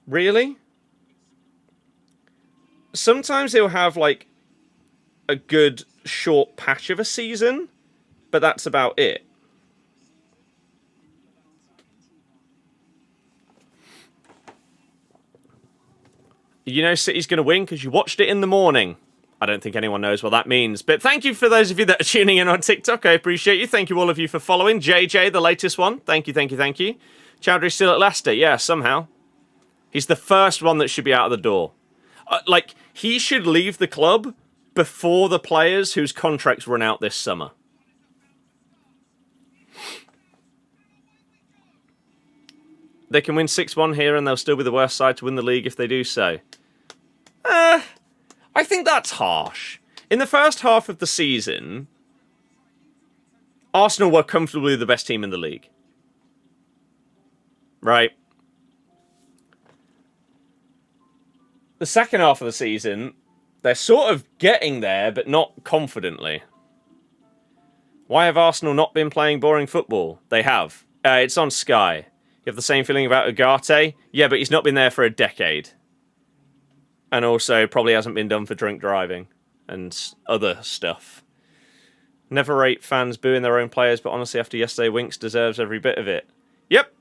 Really? Sometimes he'll have like a good short patch of a season, but that's about it. You know City's going to win because you watched it in the morning. I don't think anyone knows what that means. But thank you for those of you that are tuning in on TikTok. I appreciate you. Thank you all of you for following. JJ, the latest one. Thank you, thank you, thank you. Chowdhury's still at Leicester. Yeah, somehow. He's the first one that should be out of the door. Like, he should leave the club before the players whose contracts run out this summer. They can win 6-1 here and they'll still be the worst side to win the league if they do so. I think that's harsh. In the first half of the season, Arsenal were comfortably the best team in the league. Right? The second half of the season, they're sort of getting there, but not confidently. Why have Arsenal not been playing boring football? They have. It's on Sky. You have the same feeling about Ugarte? Yeah, but he's not been there for a decade. And also probably hasn't been done for drink driving and other stuff. Never rate fans booing their own players, but honestly, after yesterday, Winks deserves every bit of it. Yep.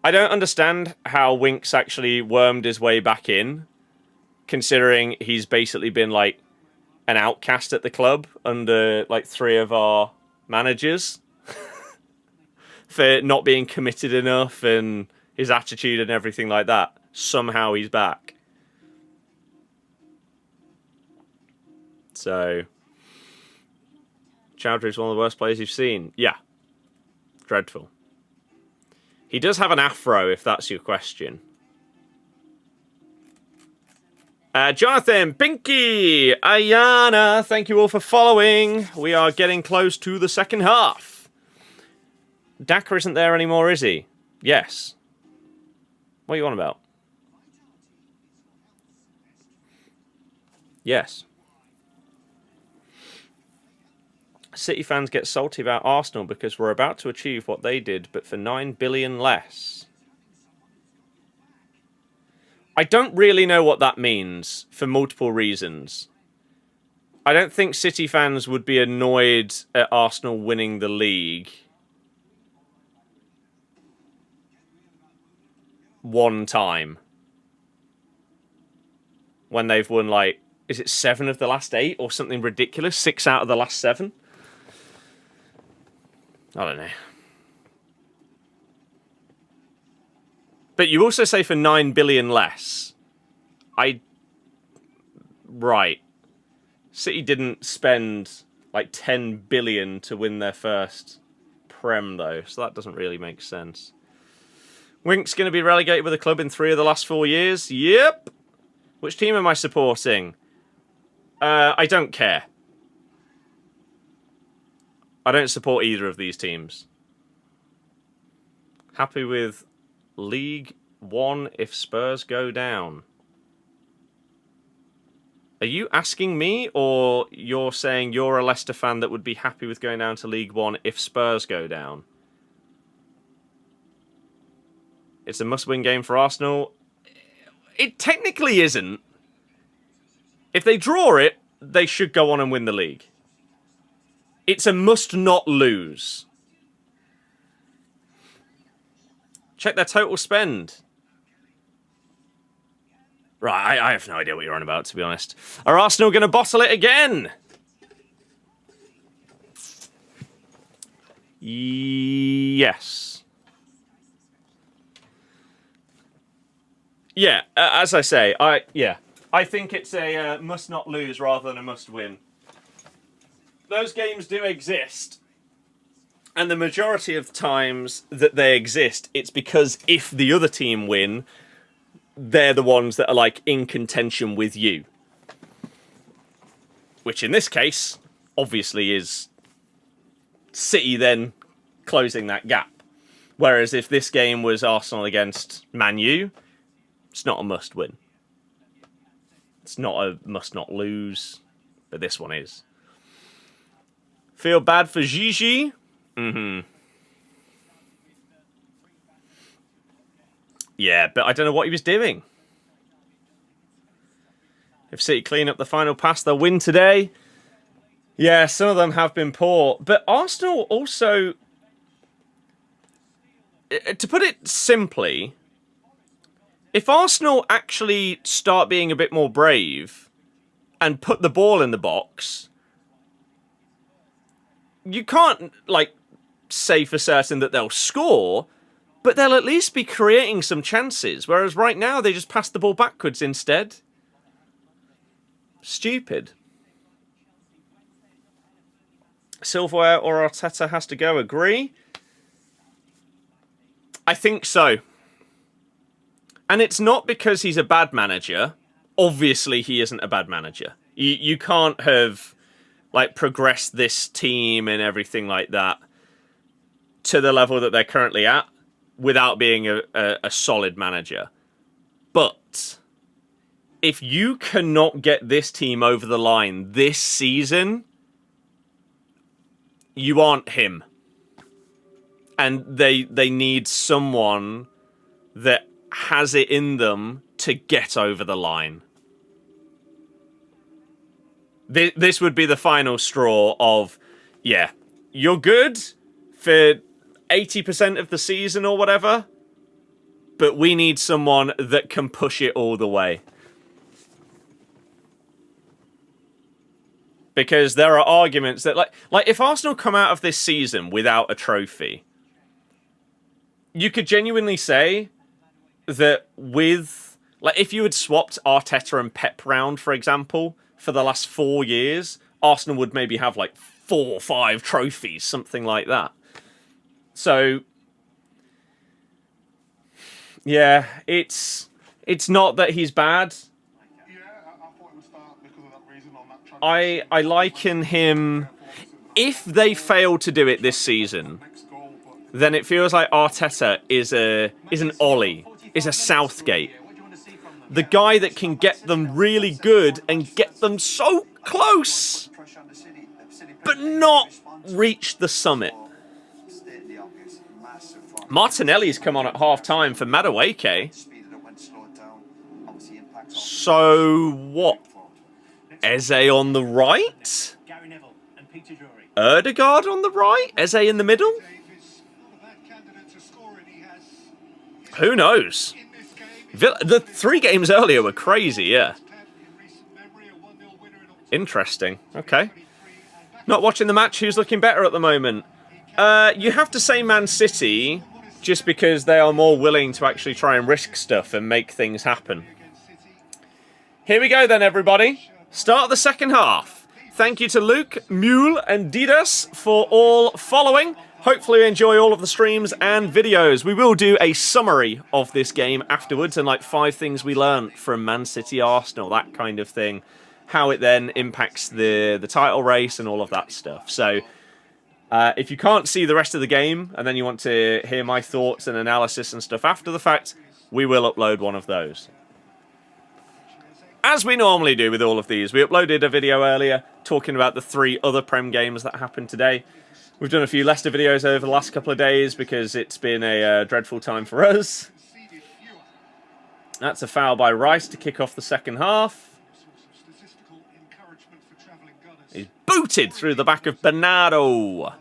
I don't understand how Winks actually wormed his way back in, considering he's basically been like an outcast at the club under like 3 of our managers. For not being committed enough and his attitude and everything like that. Somehow he's back. So, Chowdhury's one of the worst players you've seen. Yeah. Dreadful. He does have an afro, if that's your question. Jonathan, Pinky, Ayana, thank you all for following. We are getting close to the second half. Daka isn't there anymore, is he? Yes. What are you on about? Yes. City fans get salty about Arsenal because we're about to achieve what they did, but for 9 billion less. I don't really know what that means for multiple reasons. I don't think City fans would be annoyed at Arsenal winning the league one time when they've won, like, is it 7 of the last 8 or something ridiculous? 6 out of the last 7? I don't know. But you also say for 9 billion less. Right. City didn't spend like 10 billion to win their first Prem though, so that doesn't really make sense. Wink's going to be relegated with the club in 3 of the last 4 years? Yep. Which team am I supporting? I don't care. I don't support either of these teams. Happy with League 1 if Spurs go down. Are you asking me, or you're saying you're a Leicester fan that would be happy with going down to League 1 if Spurs go down? It's a must-win game for Arsenal. It technically isn't. If they draw it, they should go on and win the league. It's a must-not lose. Check their total spend. Right, I have no idea what you're on about, to be honest. Are Arsenal going to bottle it again? Yes. Yeah, as I say, I think it's a must not lose rather than a must win. Those games do exist, and the majority of times that they exist, it's because if the other team win, they're the ones that are like in contention with you. Which in this case, obviously is City then closing that gap. Whereas if this game was Arsenal against Man U, it's not a must win. It's not a must not lose, but this one is. Feel bad for Gigi? Yeah, but I don't know what he was doing. If City clean up the final pass, they'll win today. Yeah, some of them have been poor. But Arsenal also, to put it simply, if Arsenal actually start being a bit more brave and put the ball in the box, you can't, like, say for certain that they'll score, but they'll at least be creating some chances. Whereas right now, they just pass the ball backwards instead. Stupid. Silverware or Arteta has to go, agree? I think so. And it's not because he's a bad manager. Obviously, he isn't a bad manager. You can't have, like, progressed this team and everything like that to the level that they're currently at without being a solid manager. But if you cannot get this team over the line this season, you aren't him. And they need someone that has it in them to get over the line. This would be the final straw of, yeah, you're good for 80% of the season or whatever, but we need someone that can push it all the way. Because there are arguments that, like if Arsenal come out of this season without a trophy, you could genuinely say that with, like, if you had swapped Arteta and Pep round, for example, for the last 4 years, Arsenal would maybe have like 4 or 5 trophies, something like that. So, yeah, it's not that he's bad. I liken him... If they fail to do it this season, then it feels like Arteta is an Ollie, is a Southgate. The guy that can get them really good and get them so close, but not reach the summit. Martinelli's come on at half-time for Madueke. So what? Eze on the right? Erdegaard on the right? Eze in the middle? Who knows? The 3 games earlier were crazy, yeah. Interesting. Okay. Not watching the match. Who's looking better at the moment? You have to say Man City, just because they are more willing to actually try and risk stuff and make things happen. Here we go then, everybody. Start the second half. Thank you to Luke, Mule, and Didas for all following. Hopefully you enjoy all of the streams and videos. We will do a summary of this game afterwards and like 5 things we learned from Man City Arsenal, that kind of thing. How it then impacts the title race and all of that stuff. So if you can't see the rest of the game and then you want to hear my thoughts and analysis and stuff after the fact, we will upload one of those. As we normally do with all of these, we uploaded a video earlier talking about the 3 other Prem games that happened today. We've done a few Leicester videos over the last couple of days because it's been a dreadful time for us. That's a foul by Rice to kick off the second half. He's booted through the back of Bernardo.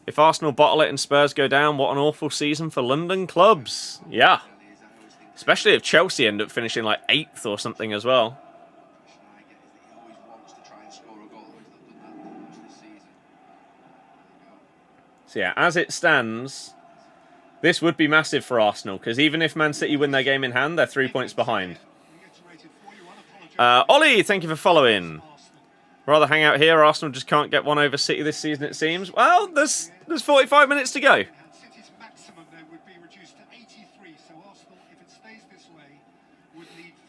If Arsenal bottle it and Spurs go down, what an awful season for London clubs. Yeah. Especially if Chelsea end up finishing like 8th or something as well. So yeah, as it stands, this would be massive for Arsenal, because even if Man City win their game in hand, they're 3 points behind. Ollie, thank you for following. Rather hang out here, Arsenal just can't get one over City this season, it seems. Well, there's 45 minutes to go.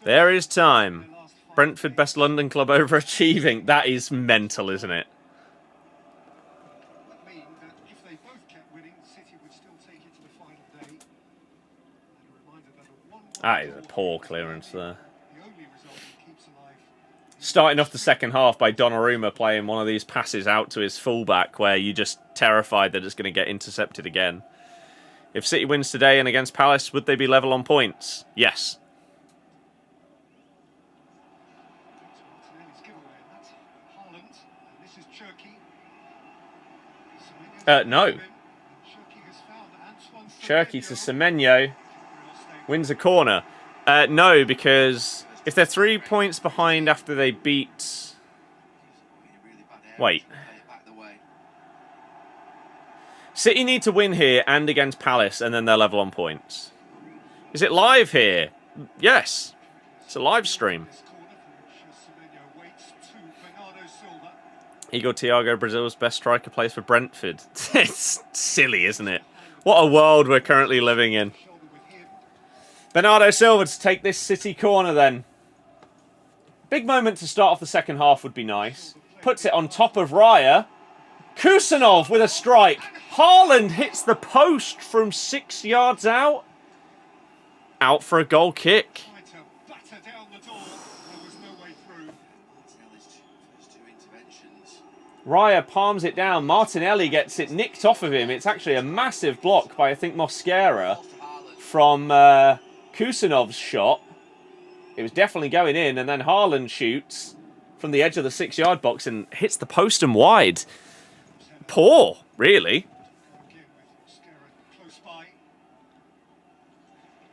There is time. Brentford, best London club overachieving. That is mental, isn't it? That is a poor clearance there. Starting off the second half by Donnarumma playing one of these passes out to his fullback where you're just terrified that it's going to get intercepted again. If City wins today and against Palace, would they be level on points? Yes. No. Cherky to Semenyo. Wins a corner. No, because if they're 3 points behind after they beat... Wait. City need to win here and against Palace, and then they're level on points. Is it live here? Yes. It's a live stream. Igor Thiago, Brazil's best striker, plays for Brentford. It's silly, isn't it? What a world we're currently living in. Bernardo Silva to take this City corner then. Big moment to start off the second half would be nice. Puts it on top of Raya. Kusanov with a strike. Haaland hits the post from 6 yards out. Out for a goal kick. Raya palms it down. Martinelli gets it nicked off of him. It's actually a massive block by, I think, Mosquera from Kusanov's shot. It was definitely going in, and then Haaland shoots from the edge of the 6-yard box and hits the post and wide. Poor, really.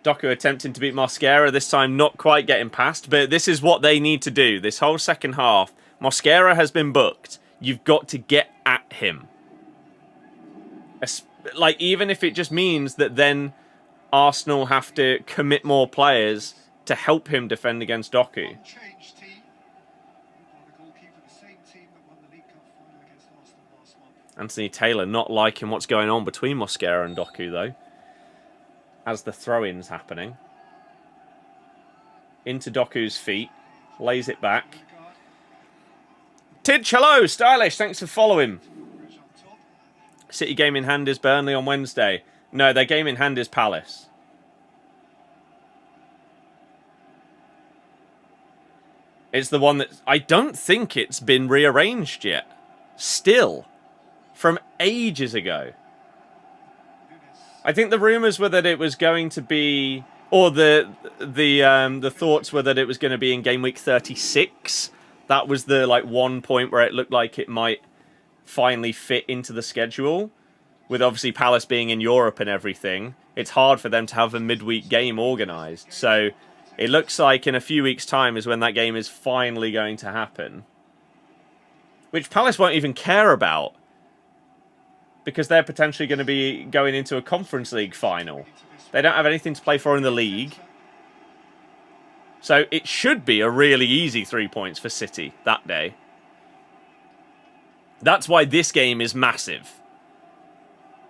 Doku attempting to beat Mosquera, this time not quite getting past, but this is what they need to do. This whole second half, Mosquera has been booked. You've got to get at him. Like, even if it just means that then Arsenal have to commit more players to help him defend against Doku. Anthony Taylor not liking what's going on between Mosquera and Doku, though, as the throw-in's happening. Into Doku's feet. Lays it back. Tidge, hello! Stylish, thanks for following. City game in hand is Burnley on Wednesday. No, their game in hand is Palace. It's the one that... I don't think it's been rearranged yet. Still. From ages ago. I think the rumours were that it was going to be... Or the thoughts were that it was going to be in game week 36. That was the one point where it looked like it might finally fit into the schedule. With obviously Palace being in Europe and everything, it's hard for them to have a midweek game organised. So it looks like in a few weeks' time is when that game is finally going to happen. Which Palace won't even care about. Because they're potentially going to be going into a Conference League final. They don't have anything to play for in the league. So it should be a really easy 3 points for City that day. That's why this game is massive.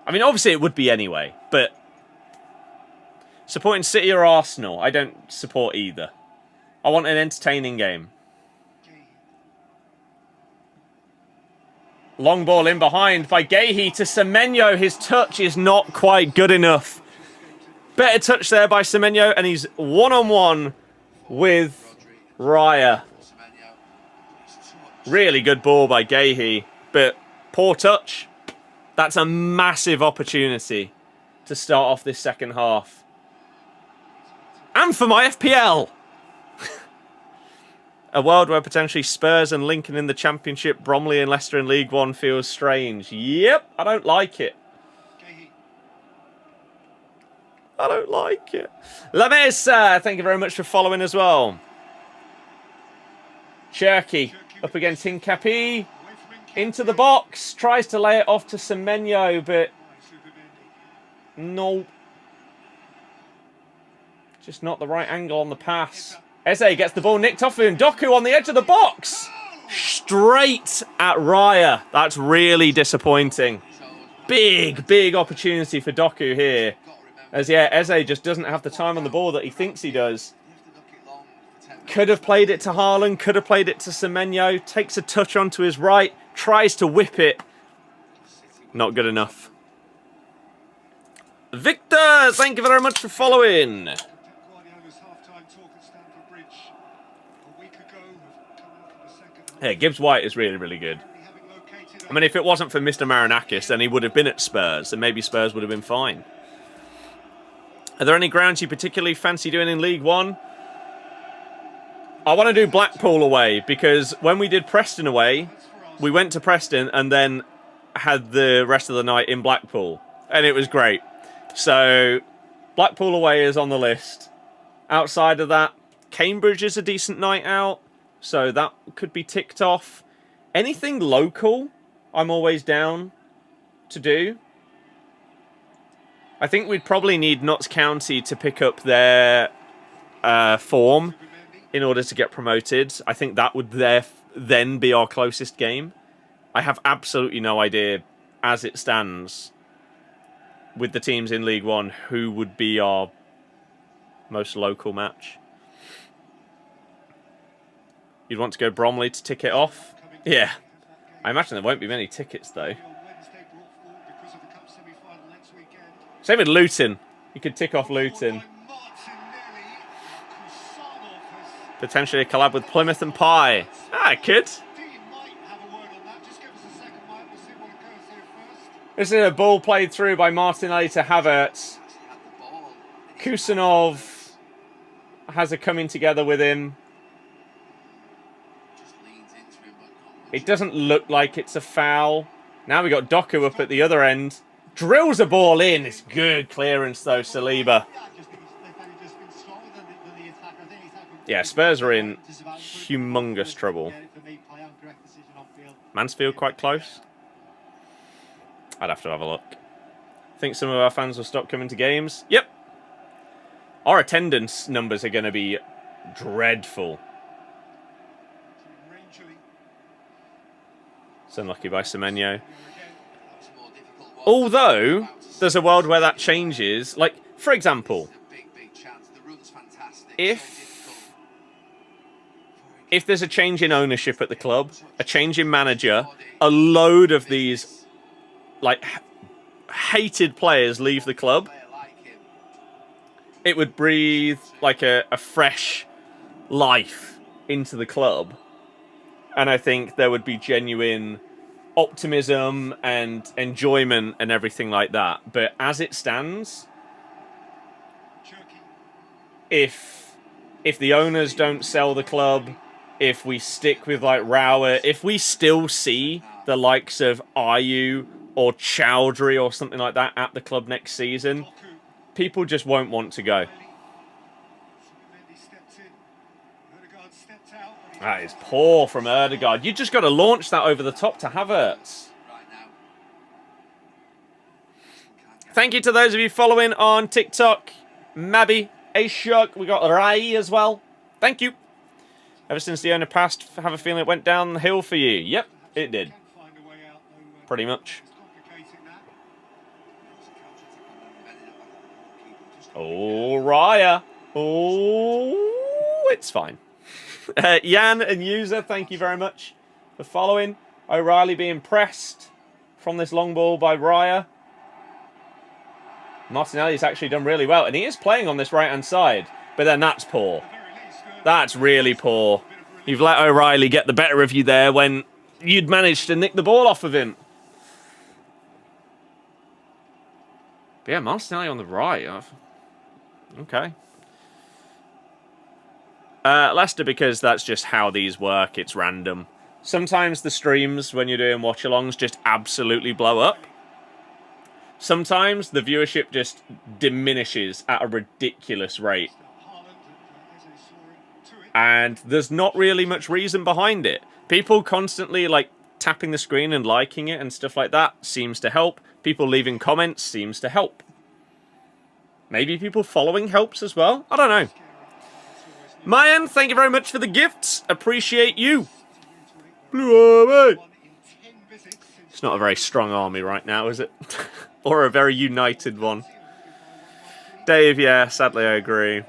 I mean, obviously it would be anyway, but supporting City or Arsenal, I don't support either. I want an entertaining game. Long ball in behind by Guéhi to Semenyo. His touch is not quite good enough. Better touch there by Semenyo, and he's one-on-one with Raya. Really good ball by Guéhi, but poor touch. That's a massive opportunity to start off this second half. And for my FPL! A world where potentially Spurs and Lincoln in the Championship, Bromley and Leicester in League One feels strange. Yep, I don't like it. I don't like it. La Mesa, thank you very much for following as well. Cherky up against Hincapi. Into the box. Tries to lay it off to Semenyo, but no. Just not the right angle on the pass. Eze gets the ball nicked off him. Doku on the edge of the box. Straight at Raya. That's really disappointing. Big opportunity for Doku here. As, yeah, Eze just doesn't have the time on the ball that he thinks he does. Could have played it to Haaland. Could have played it to Semenyo. Takes a touch onto his right. Tries to whip it. Not good enough. Victor, thank you very much for following. Yeah, Gibbs White is really good. I mean, if it wasn't for Mr. Marinakis, then he would have been at Spurs, and maybe Spurs would have been fine. Are there any grounds you particularly fancy doing in League One? I want to do Blackpool away, because when we did Preston away, we went to Preston and then had the rest of the night in Blackpool, and it was great. So, Blackpool away is on the list. Outside of that, Cambridge is a decent night out. So that could be ticked off. Anything local, I'm always down to do. I think we'd probably need Notts County to pick up their form in order to get promoted. I think that would then be our closest game. I have absolutely no idea, as it stands, with the teams in League One, who would be our most local match. You'd want to go Bromley to tick it off? Yeah. I imagine there won't be many tickets, though. Same with Luton. You could tick off Luton. Potentially a collab with Plymouth and Pie. Ah, I could. This is a ball played through by Martinelli to Havertz. Kusanov has a coming together with him. It doesn't look like it's a foul. Now we got Doku up at the other end. Drills a ball in. It's good clearance though, Saliba. Yeah, Spurs are in humongous trouble. Mansfield quite close. I'd have to have a look. Think some of our fans will stop coming to games. Yep. Our attendance numbers are going to be dreadful. It's unlucky by Semenyo. Although, there's a world where that changes. Like, for example, if there's a change in ownership at the club, a change in manager, a load of these, like, hated players leave the club, it would breathe, like, a fresh life into the club. And I think there would be genuine optimism and enjoyment and everything like that. But as it stands, if the owners don't sell the club, if we stick with like Rauer, if we still see the likes of Ayew or Chowdhury or something like that at the club next season, people just won't want to go. That is poor from Ødegaard. You just got to launch that over the top to Havertz. Thank you to those of you following on TikTok. Mabby, Ashok, we got Rai as well. Thank you. Ever since the owner passed, I have a feeling it went down the hill for you. Yep, it did. Pretty much. Oh, Raya. Oh, it's fine. Jan and User, thank you very much for following. O'Reilly being pressed from this long ball by Raya. Martinelli's actually done really well, and he is playing on this right-hand side. But then that's poor. That's really poor. You've let O'Reilly get the better of you there when you'd managed to nick the ball off of him. But yeah, Martinelli on the right. Okay. Leicester, because that's just how these work. It's random. Sometimes the streams, when you're doing watch-alongs, just absolutely blow up. Sometimes the viewership just diminishes at a ridiculous rate. And there's not really much reason behind it. People constantly, like, tapping the screen and liking it and stuff like that seems to help. People leaving comments seems to help. Maybe people following helps as well? I don't know. Mayan, thank you very much for the gifts. Appreciate you. Blue Army. It's not a very strong army right now, is it? Or a very united one. Dave, yeah, sadly I agree.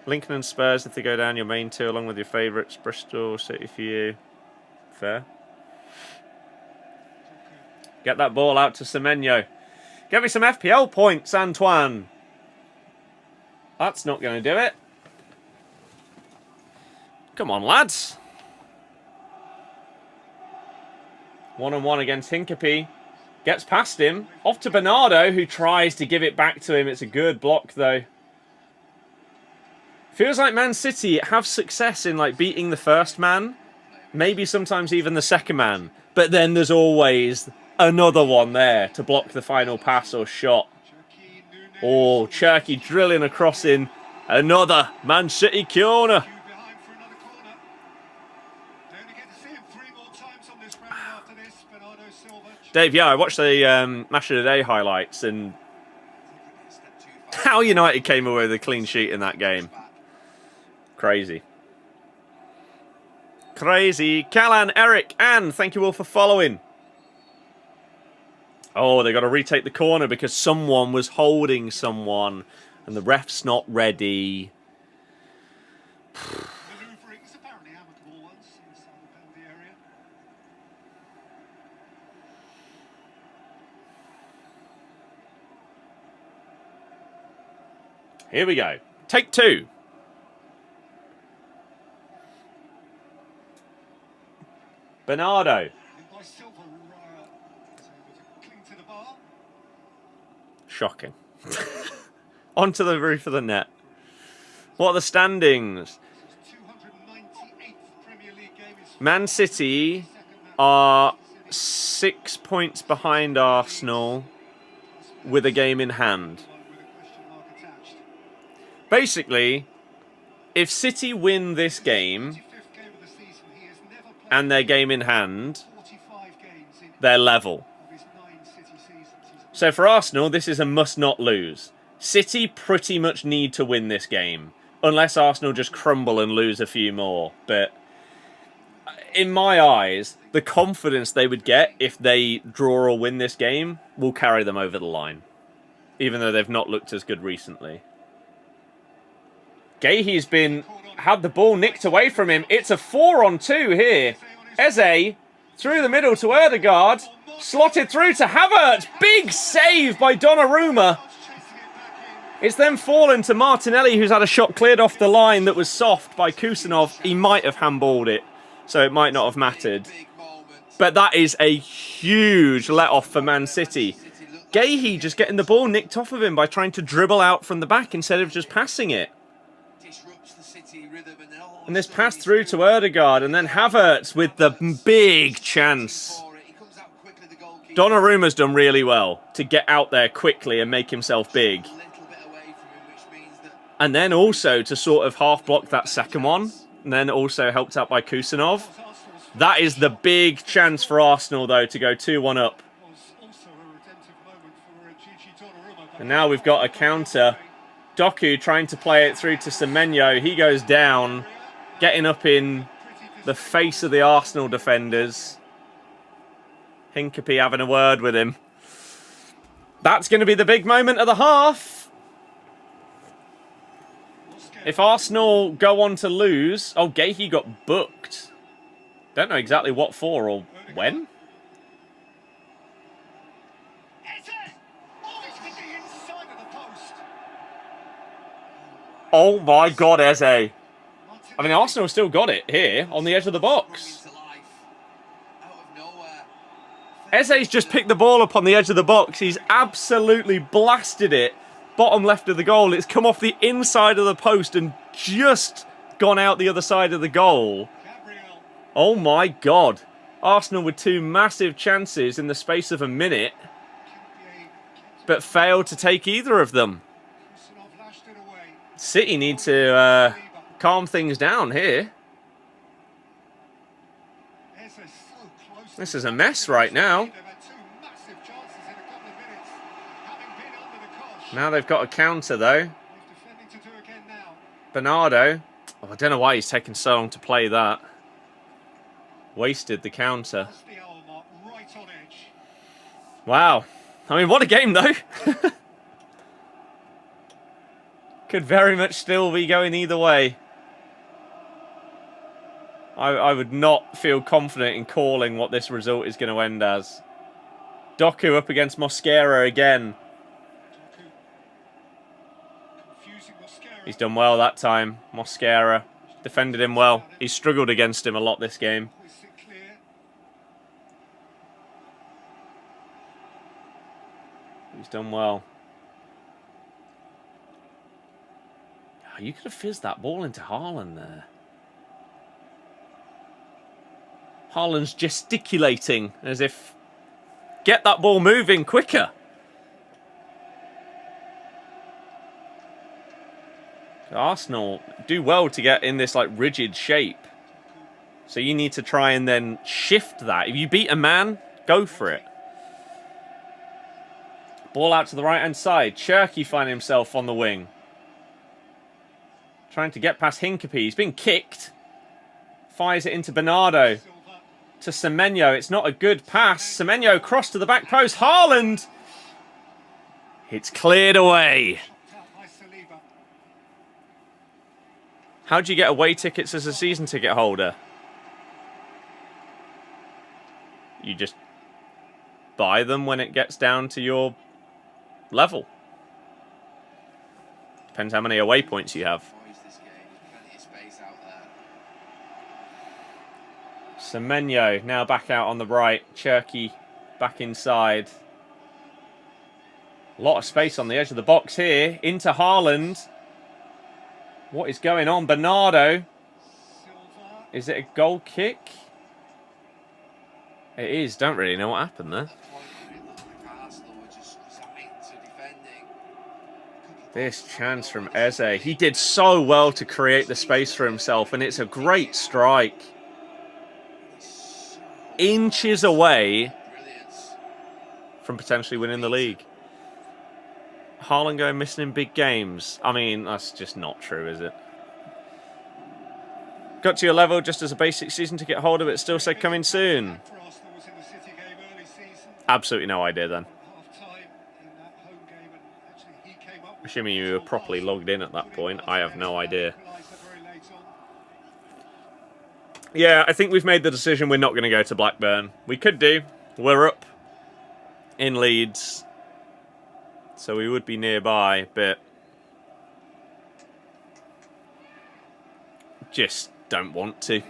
Lincoln and Spurs, if they go down, your main two, along with your favourites. Bristol City for you. Fair. Get that ball out to Semenyo. Get me some FPL points, Antoine. That's not going to do it. Come on, lads. 1-on-1 against Hincapie. Gets past him. Off to Bernardo, who tries to give it back to him. It's a good block, though. Feels like Man City have success in like beating the first man. Maybe sometimes even the second man. But then there's always another one there to block the final pass or shot. Oh, Cherky drilling across in another Man City corner. Dave, yeah, I watched the Match of the Day highlights and how United came away with a clean sheet in that game. Crazy. Crazy. Callan, Eric, Anne, thank you all for following. Oh, they got to retake the corner because someone was holding someone and the ref's not ready. Here we go. Take two. Bernardo. Shocking. Onto the roof of the net. What are the standings? Man City are 6 points behind Arsenal with a game in hand. Basically, if City win this game and their game in hand, they're level. So for Arsenal, this is a must not lose. City pretty much need to win this game, unless Arsenal just crumble and lose a few more. But in my eyes, the confidence they would get if they draw or win this game will carry them over the line, even though they've not looked as good recently. Gahey's had the ball nicked away from him. It's a 4-on-2 here. Eze through the middle to Ødegaard. Slotted through to Havertz. Big save by Donnarumma. It's then fallen to Martinelli, who's had a shot cleared off the line that was soft by Kusanov. He might have handballed it, so it might not have mattered. But that is a huge let-off for Man City. Gahey just getting the ball nicked off of him by trying to dribble out from the back instead of just passing it. And this pass through to Ødegaard, and then Havertz with the big chance. Donnarumma's done really well to get out there quickly and make himself big. And then also to sort of half-block that second one, and then also helped out by Kusanov. That is the big chance for Arsenal, though, to go 2-1 up. And now we've got a counter. Doku trying to play it through to Semenyo. He goes down, getting up in the face of the Arsenal defenders. Hincapie having a word with him. That's going to be the big moment of the half. If Arsenal go on to lose... Oh, Gahey got booked. Don't know exactly what for or when. Oh my God, Eze. I mean, Arsenal still got it here on the edge of the box. Eze's just picked the ball up on the edge of the box. He's absolutely blasted it. Bottom left of the goal. It's come off the inside of the post and just gone out the other side of the goal. Oh my God. Arsenal with two massive chances in the space of a minute, but failed to take either of them. City need to calm things down here. This is a mess right now. Now they've got a counter, though. Bernardo. Oh, I don't know why he's taking so long to play that. Wasted the counter. Wow. I mean, what a game, though. Could very much still be going either way. I would not feel confident in calling what this result is going to end as. Doku up against Mosquera again. He's done well that time. Mosquera defended him well. He's struggled against him a lot this game. He's done well. You could have fizzed that ball into Haaland there. Haaland's gesticulating as if, get that ball moving quicker. Arsenal do well to get in this like rigid shape. So you need to try and then shift that. If you beat a man, go for it. Ball out to the right-hand side. Cherki finding himself on the wing. Trying to get past Hincapie. He's been kicked. Fires it into Bernardo. To Semenyo. It's not a good pass. Semenyo cross to the back post. Haaland! It's cleared away. How do you get away tickets as a season ticket holder? You just buy them when it gets down to your level. Depends how many away points you have. Semenyo now back out on the right. Cherki back inside. A lot of space on the edge of the box here. Into Haaland. What is going on? Bernardo. Is it a goal kick? It is. Don't really know what happened there. This chance from Eze. He did so well to create the space for himself, and it's a great strike. Inches away from potentially winning the league. Haaland going missing in big games. I mean, that's just not true, is it? Got to your level just as a basic season to get hold of it. Still said coming soon. Absolutely no idea then. Assuming you were properly logged in at that point, I have no idea. Yeah, I think we've made the decision we're not going to go to Blackburn. We could do. We're up in Leeds, so we would be nearby, but just don't want to.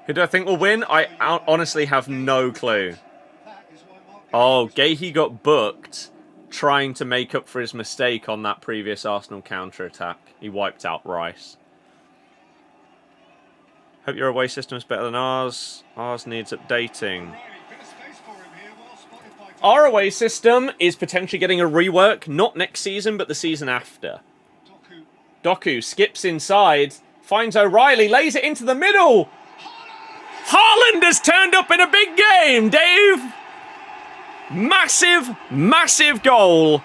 Who do I think will win? I honestly have no clue. Oh, Gahey got booked trying to make up for his mistake on that previous Arsenal counter-attack. He wiped out Rice. Hope your away system is better than ours. Ours needs updating. Our away system is potentially getting a rework, not next season, but the season after. Doku skips inside, finds O'Reilly, lays it into the middle. Haaland has turned up in a big game, Dave. Massive, massive goal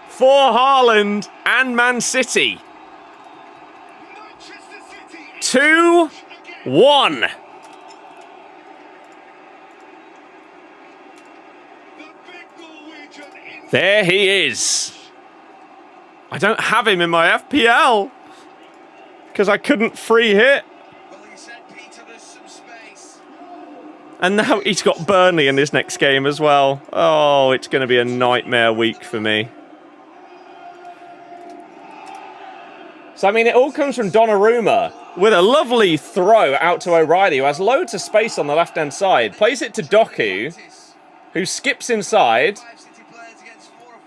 for Haaland and Man City. 2-1. There he is. I don't have him in my FPL because I couldn't free hit. And now he's got Burnley in this next game as well. Oh, it's going to be a nightmare week for me. So, I mean, it all comes from Donnarumma with a lovely throw out to O'Reilly, who has loads of space on the left-hand side. Plays it to Doku, who skips inside.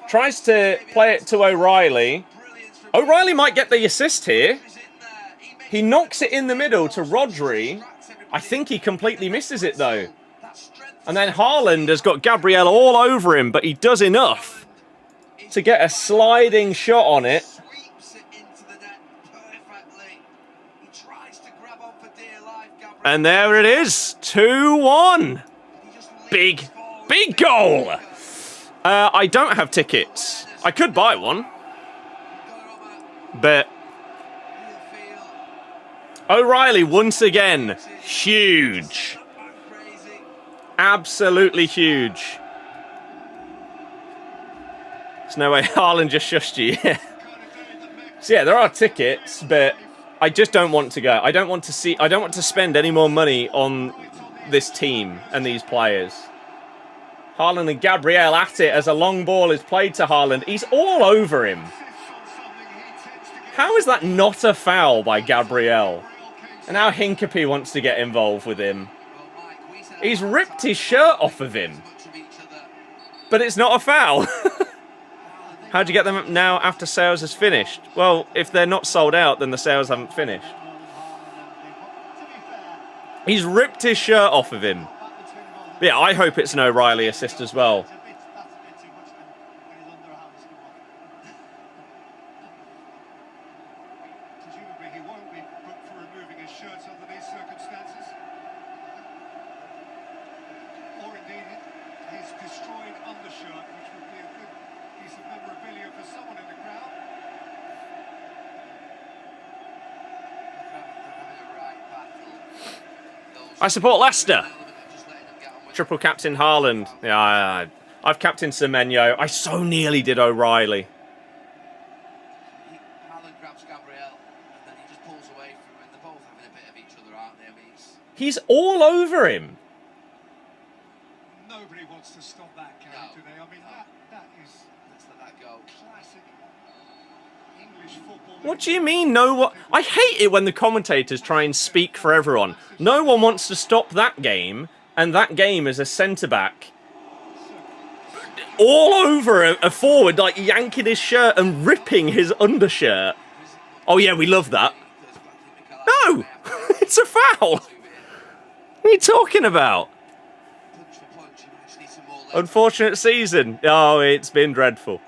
Tries to play it to O'Reilly. O'Reilly might get the assist here. He knocks it in the middle to Rodri. I think he completely misses it, though. And then Haaland has got Gabriel all over him, but he does enough to get a sliding shot on it. And there it is. 2-1. Big, big goal. I don't have tickets. I could buy one. But O'Reilly, once again, huge. Absolutely huge. There's no way Haaland just shushed you. So yeah, there are tickets, but I just don't want to go. I don't want to spend any more money on this team and these players. Haaland and Gabriel at it as a long ball is played to Haaland. He's all over him. How is that not a foul by Gabriel? And now Hincapie wants to get involved with him. He's ripped his shirt off of him. But it's not a foul. How'd you get them up now after sales has finished? Well, if they're not sold out, then the sales haven't finished. He's ripped his shirt off of him. But yeah, I hope it's an O'Reilly assist as well. I support Leicester. Triple captain Haaland. Yeah, I've captained Semenyo. I so nearly did O'Reilly. Haaland grabs Gabriel, and then he just pulls away from him. They're both having a bit of each other, aren't they? I mean, he's all over him. Nobody wants to stop that carry today. I mean, let's let that go. Classic English football. What do you mean, no one? I hate it when the commentators try and speak for everyone. No one wants to stop that game, and that game is a centre-back. all over a forward, like yanking his shirt and ripping his undershirt. Oh yeah, we love that. No! It's a foul! What are you talking about? Unfortunate season. Oh, it's been dreadful.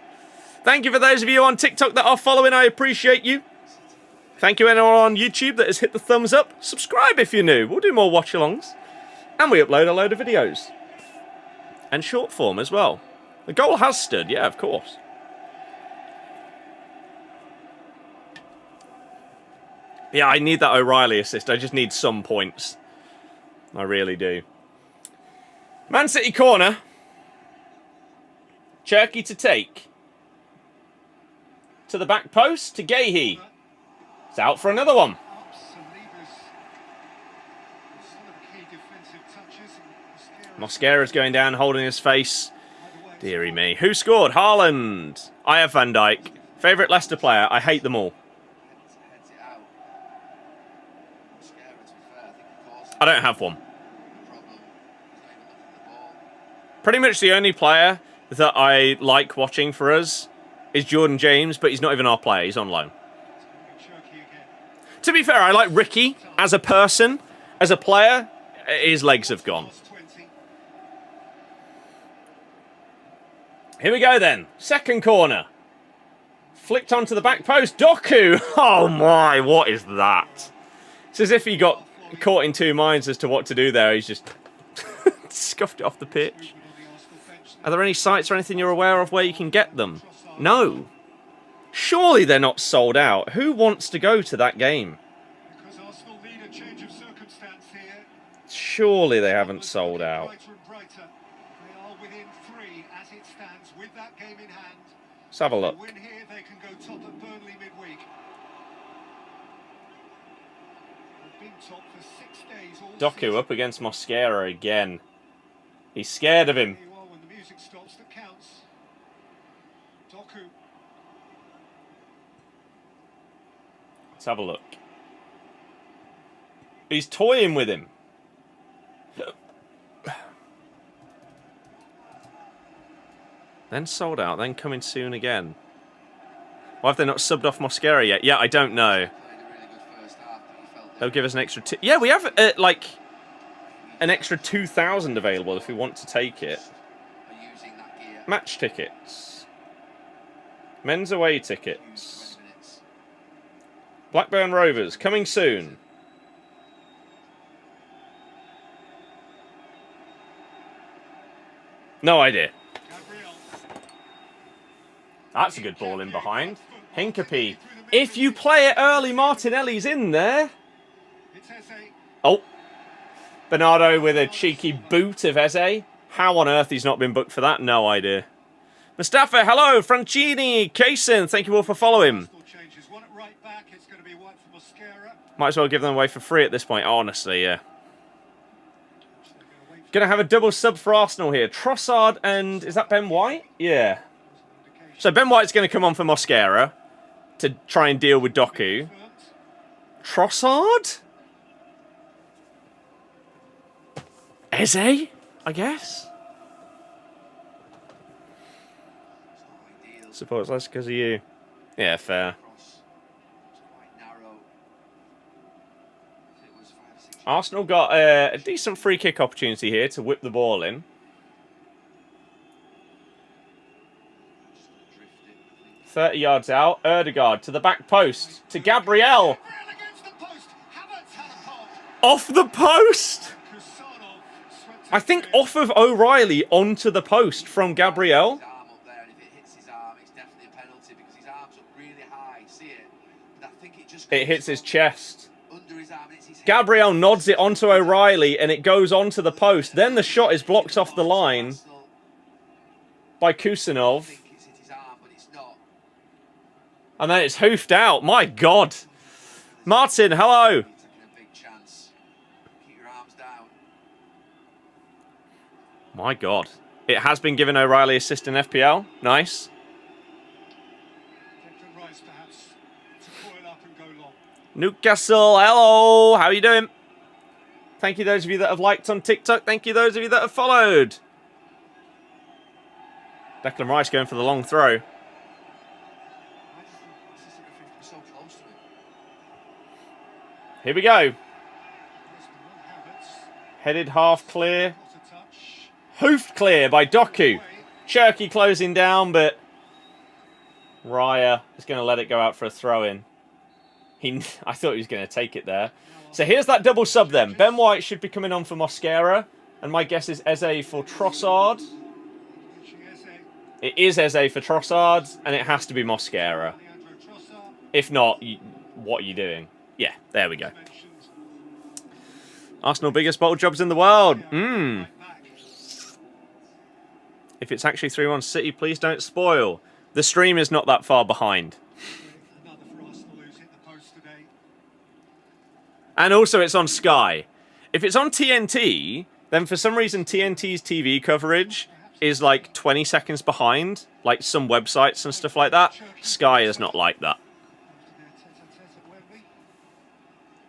Thank you for those of you on TikTok that are following. I appreciate you. Thank you anyone on YouTube that has hit the thumbs up. Subscribe if you're new. We'll do more watch-alongs. And we upload a load of videos. And short form as well. The goal has stood, yeah, of course. Yeah, I need that O'Reilly assist. I just need some points. I really do. Man City corner. Cherky to take. To the back post, to Gahey. It's out for another one. Mosquera's going down, holding his face. Deary me. Who scored? Haaland. I have Van Dijk. Favourite Leicester player? I hate them all. I don't have one. Pretty much the only player that I like watching for us is Jordan James, but he's not even our player. He's on loan. To be fair, I like Ricky as a person. As a player, his legs have gone. Here we go then. Second corner. Flicked onto the back post. Doku! Oh my, what is that? It's as if he got caught in two minds as to what to do there. He's just scuffed it off the pitch. Are there any sites or anything you're aware of where you can get them? No. Surely they're not sold out. Who wants to go to that game? Surely they haven't sold out. Let's have a look. Doku up against Mosquera again. He's scared of him. Let's have a look. He's toying with him. Then sold out, then coming soon again. Why have they not subbed off Mosquera yet? Yeah, I don't know. They'll give us an extra... Yeah, we have, like, an extra 2,000 available if we want to take it. Match tickets. Men's away tickets. Blackburn Rovers, coming soon. No idea. That's a good ball in behind. Hincapie. If you play it early, Martinelli's in there. Oh. Bernardo with a cheeky boot of Eze. How on earth he's not been booked for that? No idea. Mustafa, hello. Francini, Kaysen, thank you all for following. Might as well give them away for free at this point. Honestly, yeah. Gonna have a double sub for Arsenal here. Trossard and... Is that Ben White? Yeah. So Ben White's going to come on for Mosquera to try and deal with Doku. Trossard? Eze, I guess? Suppose that's because of you. Yeah, fair. Arsenal got a decent free kick opportunity here to whip the ball in. 30 yards out. Erdegaard to the back post. To Gabriel. Off the post. I think off of O'Reilly onto the post from Gabriel. It hits his chest. Gabriel nods it onto O'Reilly and it goes onto the post. Then the shot is blocked off the line by Kusanov. And then it's hoofed out. My God. Martin, hello. My God. It has been given O'Reilly assist in FPL. Nice. Newcastle, hello. How are you doing? Thank you those of you that have liked on TikTok. Thank you those of you that have followed. Declan Rice going for the long throw. So close to him. Here we go. Havertz, Headed half clear. not a touch. Hoofed clear by Doku. Cherky closing down, but Raya is going to let it go out for a throw-in. I thought he was going to take it there. So here's that double sub then. Ben White should be coming on for Mosquera. And my guess is Eze for Trossard. It is Eze for Trossard, and it has to be Mosquera. If not, what are you doing? Yeah, there we go. Arsenal biggest bottle jobs in the world. If it's actually 3-1 City, please don't spoil. The stream is not that far behind. And also it's on Sky. If it's on TNT, then for some reason TNT's TV coverage is like 20 seconds behind. Like some websites and stuff like that. Sky is not like that.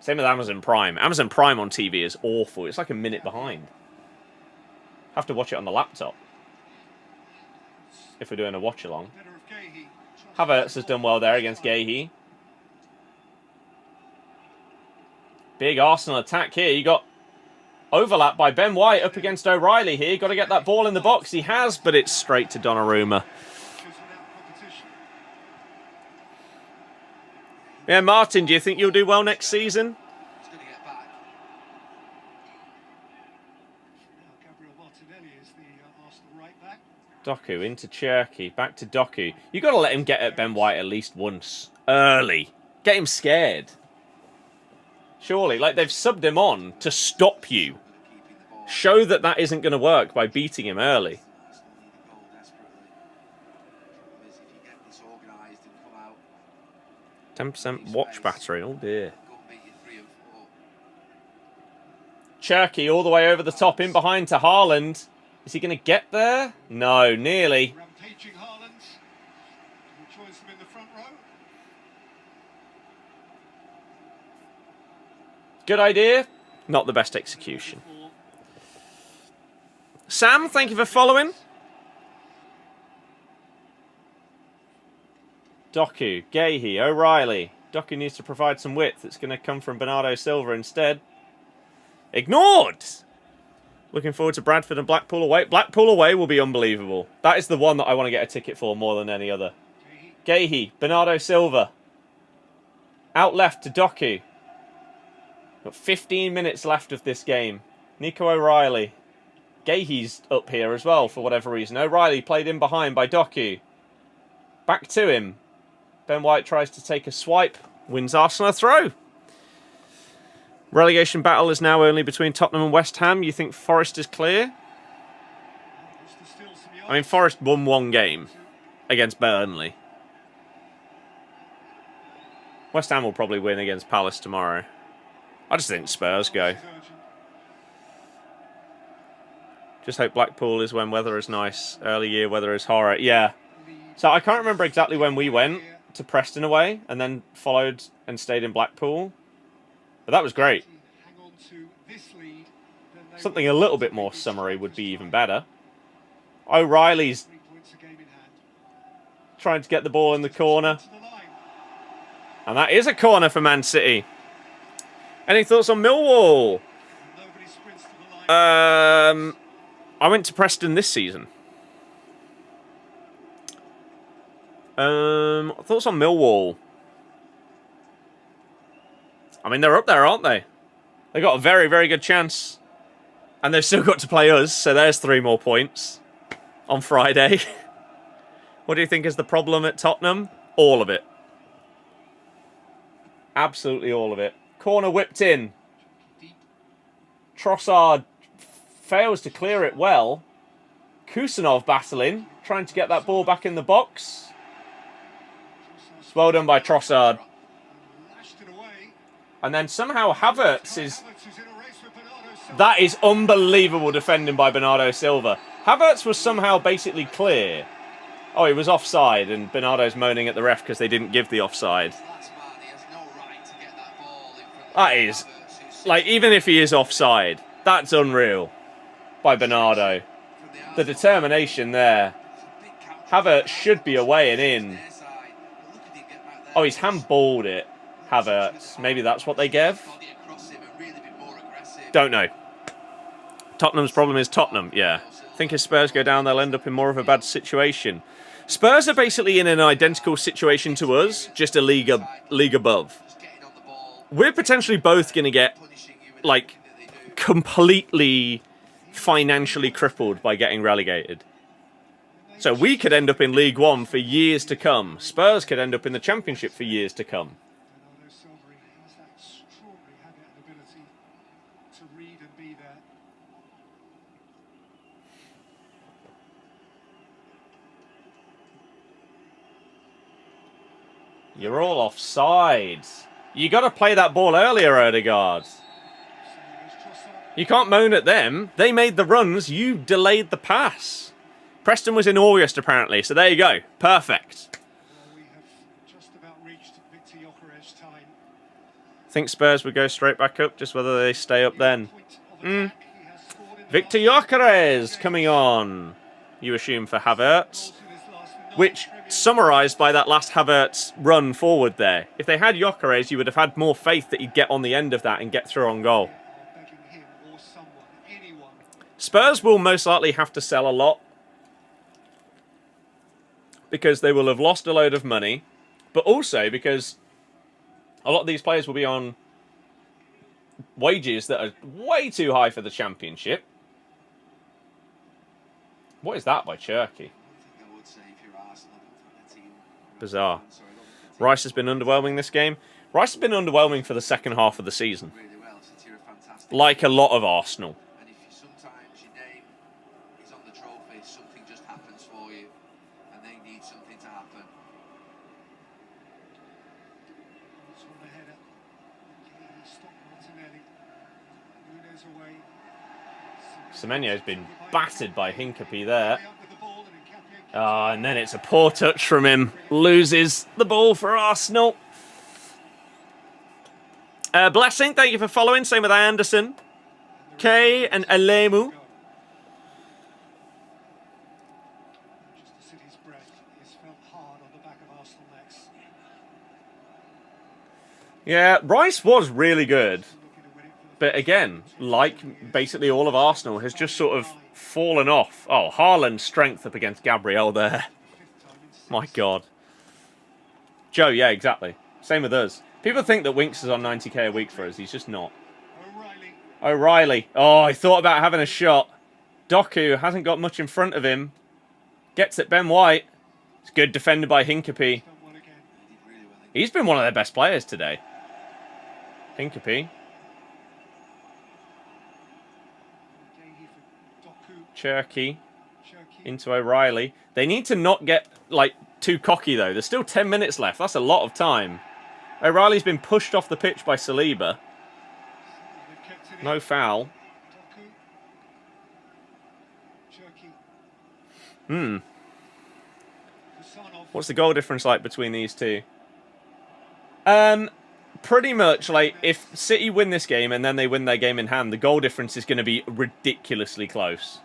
Same with Amazon Prime. Amazon Prime on TV is awful. It's like a minute behind. Have to watch it on the laptop. If we're doing a watch-along. Havertz has done well there against Gahey. Big Arsenal attack here. You got overlap by Ben White up against O'Reilly here. Got to get that ball in the box. He has, but it's straight to Donnarumma. Yeah, Martin, do you think you'll do well next season? He's going to get back. Gabriel Martinelli is the Arsenal right back. Doku into Cherky. Back to Doku. You've got to let him get at Ben White at least once. Early. Get him scared. Surely. Like, they've subbed him on to stop you. Show that that isn't going to work by beating him early. 10% watch battery. Oh, dear. Cherky all the way over the top, in behind to Haaland. Is he going to get there? No, nearly. Rampaging Haaland. Who joins them in the front row. Good idea. Not the best execution. Sam, thank you for following. Doku, Gahey, O'Reilly. Doku needs to provide some width. It's going to come from Bernardo Silva instead. Ignored! Looking forward to Bradford and Blackpool away. Blackpool away will be unbelievable. That is the one that I want to get a ticket for more than any other. Gahey, Bernardo Silva. Out left to Doku. Got 15 minutes left of this game. Nico O'Reilly. Gahey's up here as well for whatever reason. O'Reilly played in behind by Doku. Back to him. Ben White tries to take a swipe. Wins Arsenal a throw. Relegation battle is now only between Tottenham and West Ham. You think Forest is clear? I mean, Forest won one game against Burnley. West Ham will probably win against Palace tomorrow. I just think Spurs go. Just hope Blackpool is when weather is nice. Early year weather is horror. Yeah. So I can't remember exactly when we went to Preston away and then followed and stayed in Blackpool. But that was great. Something a little bit more summery would be even better. O'Reilly's trying to get the ball in the corner. And that is a corner for Man City. Any thoughts on Millwall? I went to Preston this season. Thoughts on Millwall? I mean, they're up there, aren't they? They've got a very, very good chance. And they've still got to play us, so there's 3 more points on Friday. What do you think is the problem at Tottenham? All of it. Absolutely all of it. Corner whipped in. Trossard fails to clear it well. Kusanov battling, trying to get that ball back in the box. It's well done by Trossard. And then somehow Havertz is... That is unbelievable defending by Bernardo Silva. Havertz was somehow basically clear. Oh, he was offside, and Bernardo's moaning at the ref because they didn't give the offside. That is... Like, even if he is offside, that's unreal by Bernardo. The determination there. Havertz should be away and in. Their side. But look at him get back there. Oh, he's handballed it. Havertz. Maybe that's what they gave. Got it across him and really been more aggressive. Don't know. Tottenham's problem is Tottenham, yeah. I think if Spurs go down, they'll end up in more of a bad situation. Spurs are basically in an identical situation to us, just a league above. Just getting on the ball, We're potentially both going to get, punishing you in like, everything that they do. completely financially crippled by getting relegated. So we could end up in League One for years to come. Spurs could end up in the Championship for years to come. And although Silvery has that extraordinary habit and ability to read and be there. You're all offside. You got to play that ball earlier, Odegaard. You can't moan at them. They made the runs. You delayed the pass. Preston was in August, apparently. So there you go. Perfect. Well, we have just about reached Victor Gyökeres' time. Think Spurs would go straight back up, just whether they stay up then. Point of attack. He has scored in the Victor last Gyökeres coming on. You assume for Havertz. goals in his last 9 Which, Premier summarised by that last Havertz run forward there. If they had Gyökeres, you would have had more faith that he'd get on the end of that and get through on goal. are begging him or someone, anyone. Spurs will most likely have to sell a lot. Because they will have lost a load of money. But also because a lot of these players will be on wages that are way too high for the Championship. What is that by Cherky? I would say if you're Arsenal, I don't think the team. Bizarre. Sorry, I don't think the team Rice has been underwhelming this game. Rice has been underwhelming for the second half of the season. really well since you're a fantastic. Like a lot of Arsenal. And if you sometimes your name is on the trophy, something just happens for you, and they need something to happen. It's on the header. He stopped Martinelli. Nunes away. Semenyo's been battered by Hincapie there. Way up with the ball and Nketiah Ah, and then it's a poor touch from him. Loses the ball for Arsenal. Blessing, thank you for following. Same with Anderson. Kay and Alemu. Manchester City's breath is felt hard on the back of Arsenal necks. Yeah, Rice was really good. Looking to win it for the But again, like basically all of Arsenal, has just sort of fallen off. Oh, Haaland's strength up against Gabriel there. 5th time in 6. My God. Joe, yeah, exactly. Same with us. People think that Winks is on 90k a week for us. He's just not. O'Reilly. O'Reilly. Oh, he thought about having a shot. Doku hasn't got much in front of him. Gets it, Ben White. It's good defended by Hincapie. Done well again. They did really well. He's been one of their best players today. Hincapie. Gahey for Doku. Cherky. Cherky. Into O'Reilly. They need to not get, like, too cocky, though. There's still 10 minutes left. That's a lot of time. O'Reilly's been pushed off the pitch by Saliba. They've kept it in. No foul. Doku. Cherky. Husanov. What's the goal difference like between these two? Pretty much, like, if City win this game and then they win their game in hand, the goal difference is going to be ridiculously close.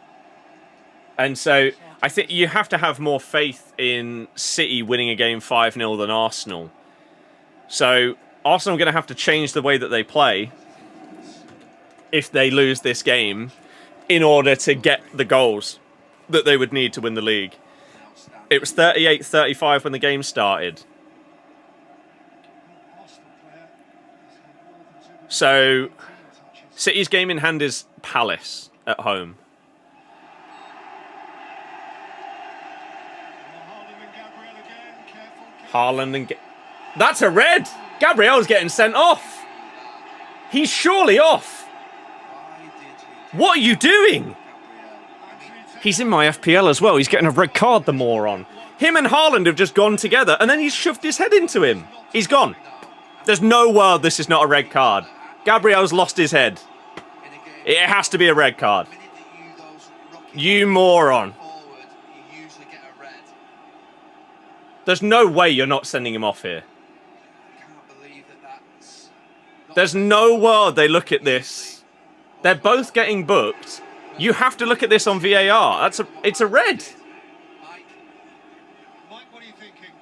And so, I think you have to have more faith in City winning a game 5-0 than Arsenal. So, Arsenal are going to have to change the way that they play if they lose this game in order to get the goals that they would need to win the league. It was 38-35 when the game started. Arsenal player has had more than 2 So, touches. City's game in hand is Palace at home. Haaland and Gabriel again. Careful. Haaland and... That's a red! Gabriel's getting sent off! He's surely off! Why did you What are you doing? Gabriel? He's in my FPL as well. He's getting a red card, the moron. Him and Haaland have just gone together, and then he's shoved his head into him. He's gone. There's no world this is not a red card. Gabriel's lost his head. In a game, It has to be a red card. the minute that you those rocky You moron. forward, you usually get a red. There's no way you're not sending him off here. I can't believe that that's not There's no world they look at this. They're both getting booked. You have to look at this on VAR. It's a red. Mike. looking.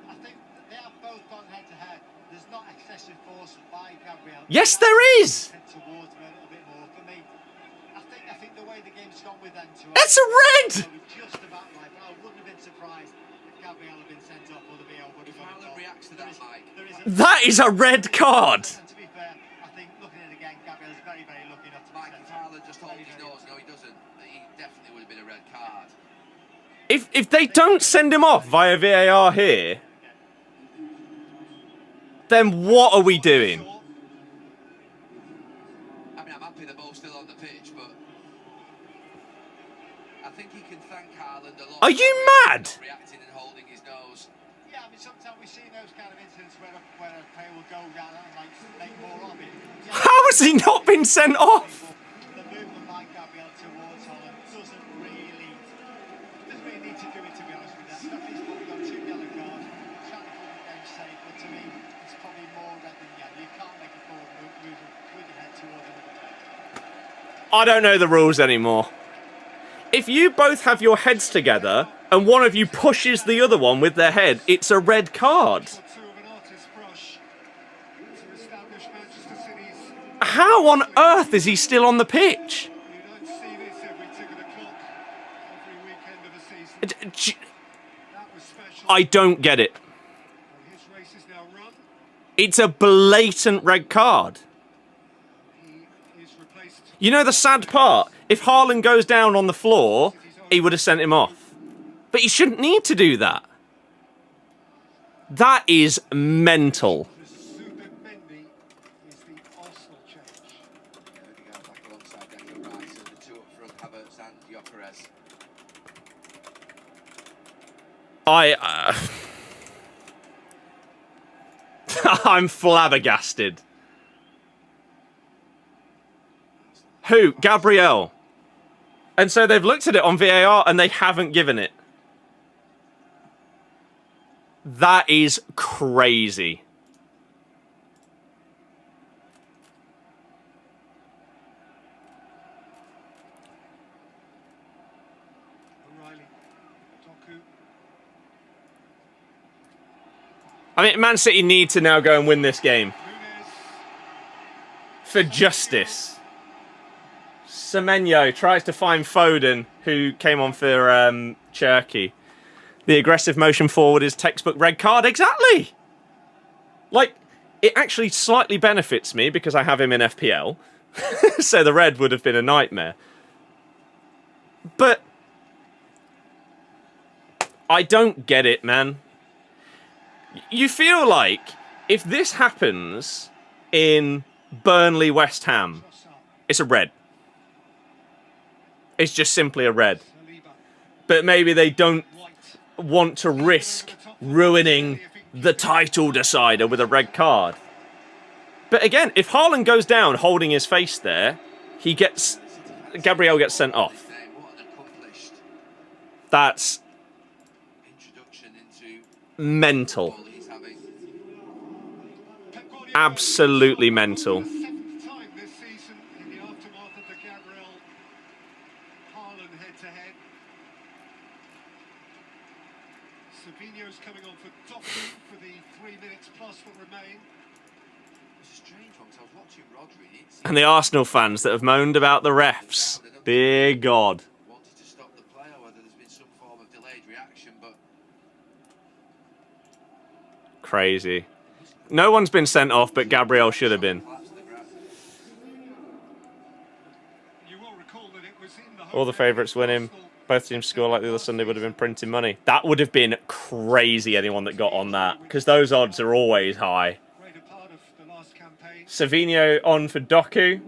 I think they have both gone head to head. There's not excessive force by Gabriel. Yes, there is. Head towards me a little bit more. For me, I think the way the game's gone with them two. That's a red. Just about right, but I wouldn't have been surprised if Gabriel had been sent off or the VO would have gone. Haaland reacts to that, Mike. That is a red card. And to be fair, I think looking at it again, Gabriel's very, very lucky not to be Mike, sent if off. Haaland just holds his nose, no, he doesn't. He definitely would have been a red card. If they don't send him off via VAR here, then what are we doing? I mean, I'm happy they're both still on the pitch, but I think he can thank Haaland a lot. Are you mad? For reacting and holding his nose. Yeah, I mean, sometimes we see those kind of incidents where a player will go down and like make more of it. Yeah, How has he not been sent off? the movement by Gabriel towards Holland doesn't really need to do it, to be honest with you. He's probably got 2 yellow cards, trying to keep the game safe, but to me, it's probably more red than yellow. You can't make a forward movement with your head towards another player. I don't know the rules anymore. If you both have your heads together and one of you pushes the other one with their head, it's a red card. Two of an artist brush to establish Manchester City's. How on earth is he still on the pitch? You don't see this every tick of the clock, every weekend of a season. That was special. I don't get it. His race is now run. It's a blatant red card. He is replaced. You know the sad part? If Haaland goes down on the floor, he would have sent him off. But he shouldn't need to do that. That is mental. Mendy is the Arsenal change. Odegaard back alongside Declan Rice, and the two up front, Havertz and Gyökeres. I'm flabbergasted. Who? Gabriel. And so they've looked at it on VAR and they haven't given it. That is crazy. O'Reilly, Doku. I mean, Man City need to now go and win this game. Nunes. For justice. Semenyo tries to find Foden, who came on for Turkey. The aggressive motion forward is textbook red card. Exactly. Like, it actually slightly benefits me because I have him in FPL. So the red would have been a nightmare. But I don't get it, man. You feel like if this happens in Burnley West Ham, it's a red. It's just simply a red. But maybe they don't want to risk ruining the title decider with a red card. But again, if Haaland goes down holding his face there, Gabriel gets sent off. That's mental. Absolutely mental. Seventh time this season in the aftermath of the Gabriel Haaland head-to-head. Savinho's coming on for Doku for the 3 minutes plus that remain. It's a strange one, because I was watching Rodri. And the Arsenal fans that have moaned about the refs. Dear God. Wanted to stop the play, or whether there's been some form of delayed reaction, but Crazy. No one's been sent off, but Gabriel should have been. You will recall that it was in the All the favourites winning. Both teams score like the other Sunday would have been printing money. That would have been crazy, anyone that got on that. Because those odds are always high. greater part of the last campaign. Savinho on for Doku. Doku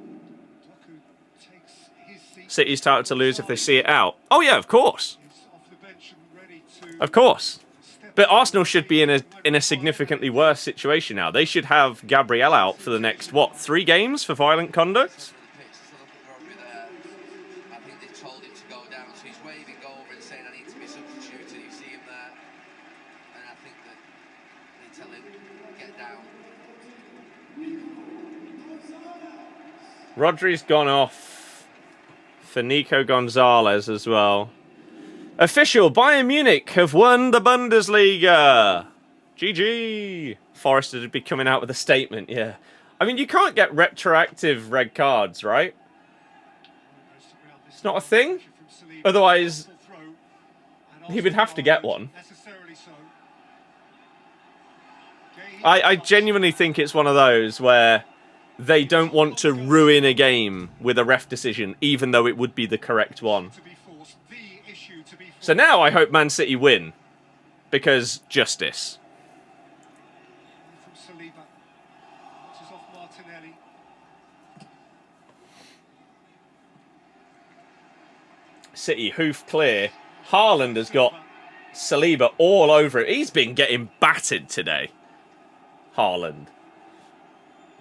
takes his seat. City's started to lose if they see it out. Oh yeah, of course. He's off the bench and ready to Of course. step But Arsenal should be in a significantly worse situation now. They should have Gabriel out for the next, 3 games for violent conduct? I think they told him to go down, so he's waving over and saying, I need to be substituted. You see him there, and I think that they tell him, get down. Rodri's gone off for Nico Gonzalez as well. Official, Bayern Munich have won the Bundesliga. GG. Forrester would be coming out with a statement, yeah. I mean, you can't get retroactive red cards, right? It's not a thing. Otherwise, he would have to get one. I genuinely think it's one of those where they don't want to ruin a game with a ref decision, even though it would be the correct one. So now I hope Man City win, because justice. City hoof clear. Haaland has got Saliba all over it. He's been getting battered today. Haaland.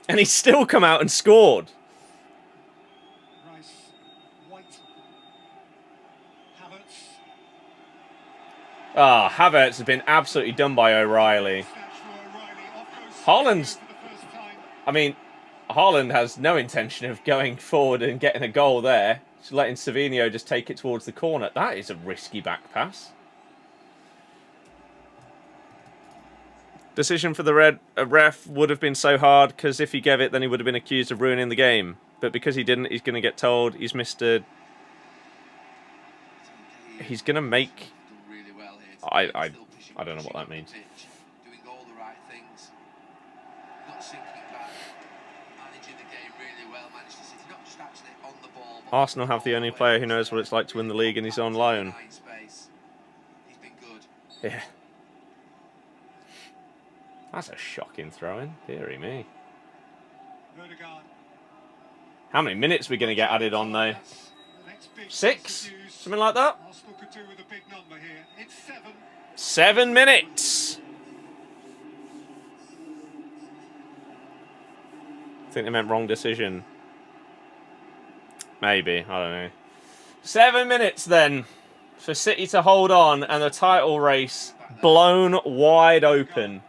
And he's still come out and scored. Ah, Havertz has been absolutely done by O'Reilly. Haaland's... I mean, Haaland has no intention of going forward and getting a goal there. Just letting Savinho just take it towards the corner. That is a risky back pass. Decision for the ref would have been so hard, because if he gave it, then he would have been accused of ruining the game. But because he didn't, he's going to get told he's missed a... He's going to make... I don't know what that means. Doing all the right things, not sinking back, managing the game really well. Manchester City not just actually on the ball. Arsenal have the only player who knows what it's like to win the league, and he's on loan. He's been good. Yeah. That's a shocking throw-in. Deary me. How many minutes are we going to get added on, though? 6? Something like that? 7 minutes! I think they meant wrong decision. Maybe. I don't know. 7 minutes, then, for City to hold on, and the title race blown wide open.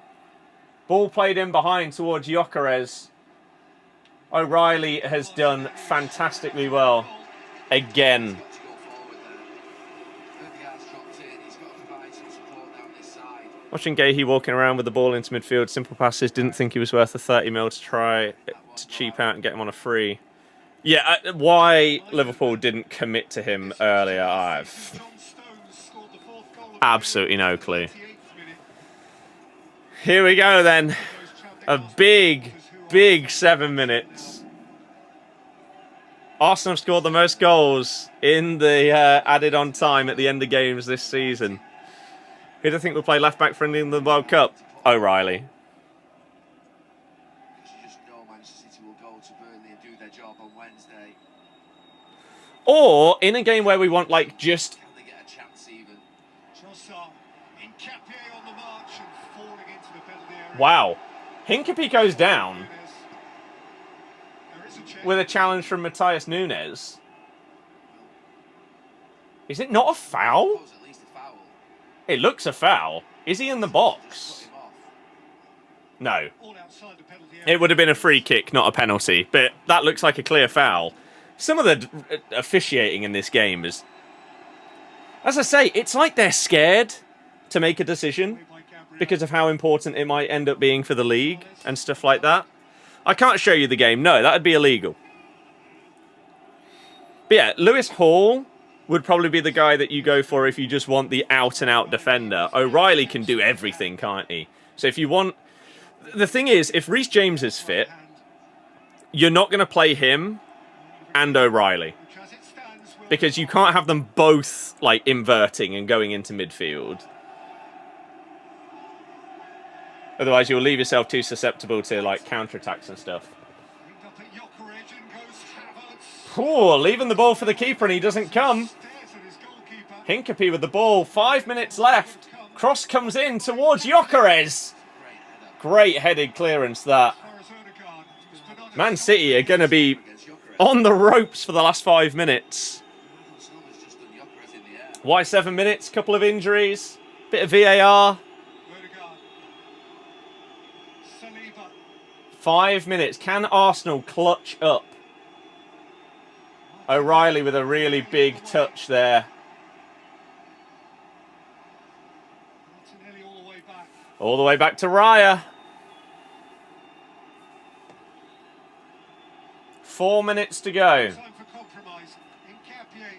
Ball played in behind towards Gyökeres. O'Reilly has done fantastically well. Again. Watching Gahey walking around with the ball into midfield, simple passes, didn't think he was worth the 30 mil to try to cheap out and get him on a free. Yeah, why Liverpool didn't commit to him earlier, I've absolutely no clue. Here we go then. A big 7 minutes. Arsenal have scored the most goals in the added on time at the end of games this season. Who do you think will play left back for England in the World Cup? O'Reilly. Or in a game where we want like just... Wow. Hincapie goes down with a challenge from Matthias Nunes. Is it not a foul? It looks a foul. Is he in the box? No. It would have been a free kick, not a penalty. But that looks like a clear foul. Some of the officiating in this game is... As I say, it's like they're scared to make a decision because of how important it might end up being for the league and stuff like that. I can't show you the game. No, that would be illegal. But yeah, Lewis Hall would probably be the guy that you go for if you just want the out-and-out defender. O'Reilly can do everything, can't he? So if you want... The thing is, if Reece James is fit, you're not going to play him and O'Reilly. Because you can't have them both, like, inverting and going into midfield. Otherwise, you'll leave yourself too susceptible to, like, counter-attacks and stuff. Oh, leaving the ball for the keeper and he doesn't come. Hincapie with the ball. 5 minutes left. Cross comes in towards Gyökeres. Great headed clearance, that. Man City are going to be on the ropes for the last 5 minutes. Why 7 minutes? Couple of injuries. Bit of VAR. 5 minutes. Can Arsenal clutch up? O'Reilly with a really big touch there. Martinelli all the way back. All the way back to Raya. 4 minutes to go. Time for compromise. Nketiah.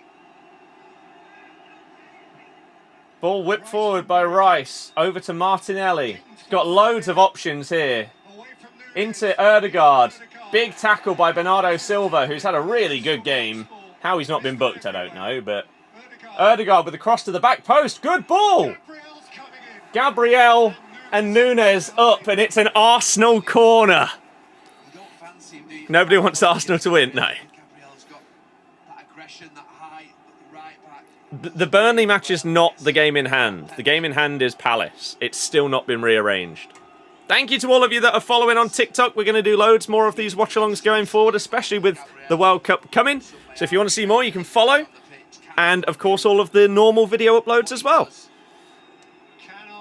Ball whipped forward by Rice. Over to Martinelli. He's got loads of options here. Away from Nunes. Into Ødegaard. Big tackle by Bernardo Silva, who's had a really good game. How he's not been booked, I don't know, but Ødegaard with the cross to the back post. Good ball. Gabriel's coming in. Gabriel and Nunes up, and it's an Arsenal corner. You don't fancy him, do you? Nobody wants Arsenal to win, no. Gabriel's got that aggression, that height, right back. The Burnley match is not the game in hand. The game in hand is Palace. It's still not been rearranged. Thank you to all of you that are following on TikTok. We're going to do loads more of these watch-alongs going forward, especially with the World Cup coming. So if you want to see more, you can follow. And, of course, all of the normal video uploads as well.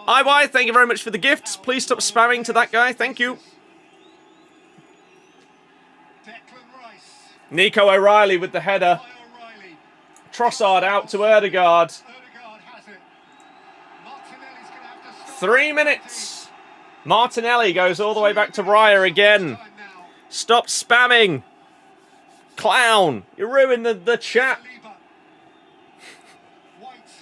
IY, thank you very much for the gifts. Please stop spamming to that guy. Thank you. Declan Rice. Nico O'Reilly with the header. O'Reilly. Trossard out to Ødegaard. Ødegaard has it. Martinelli's going to have to stop. 3 minutes. Martinelli goes all the way back to Raya again. Time now. Stop spamming. Clown. You ruined the chat. Saliba. White.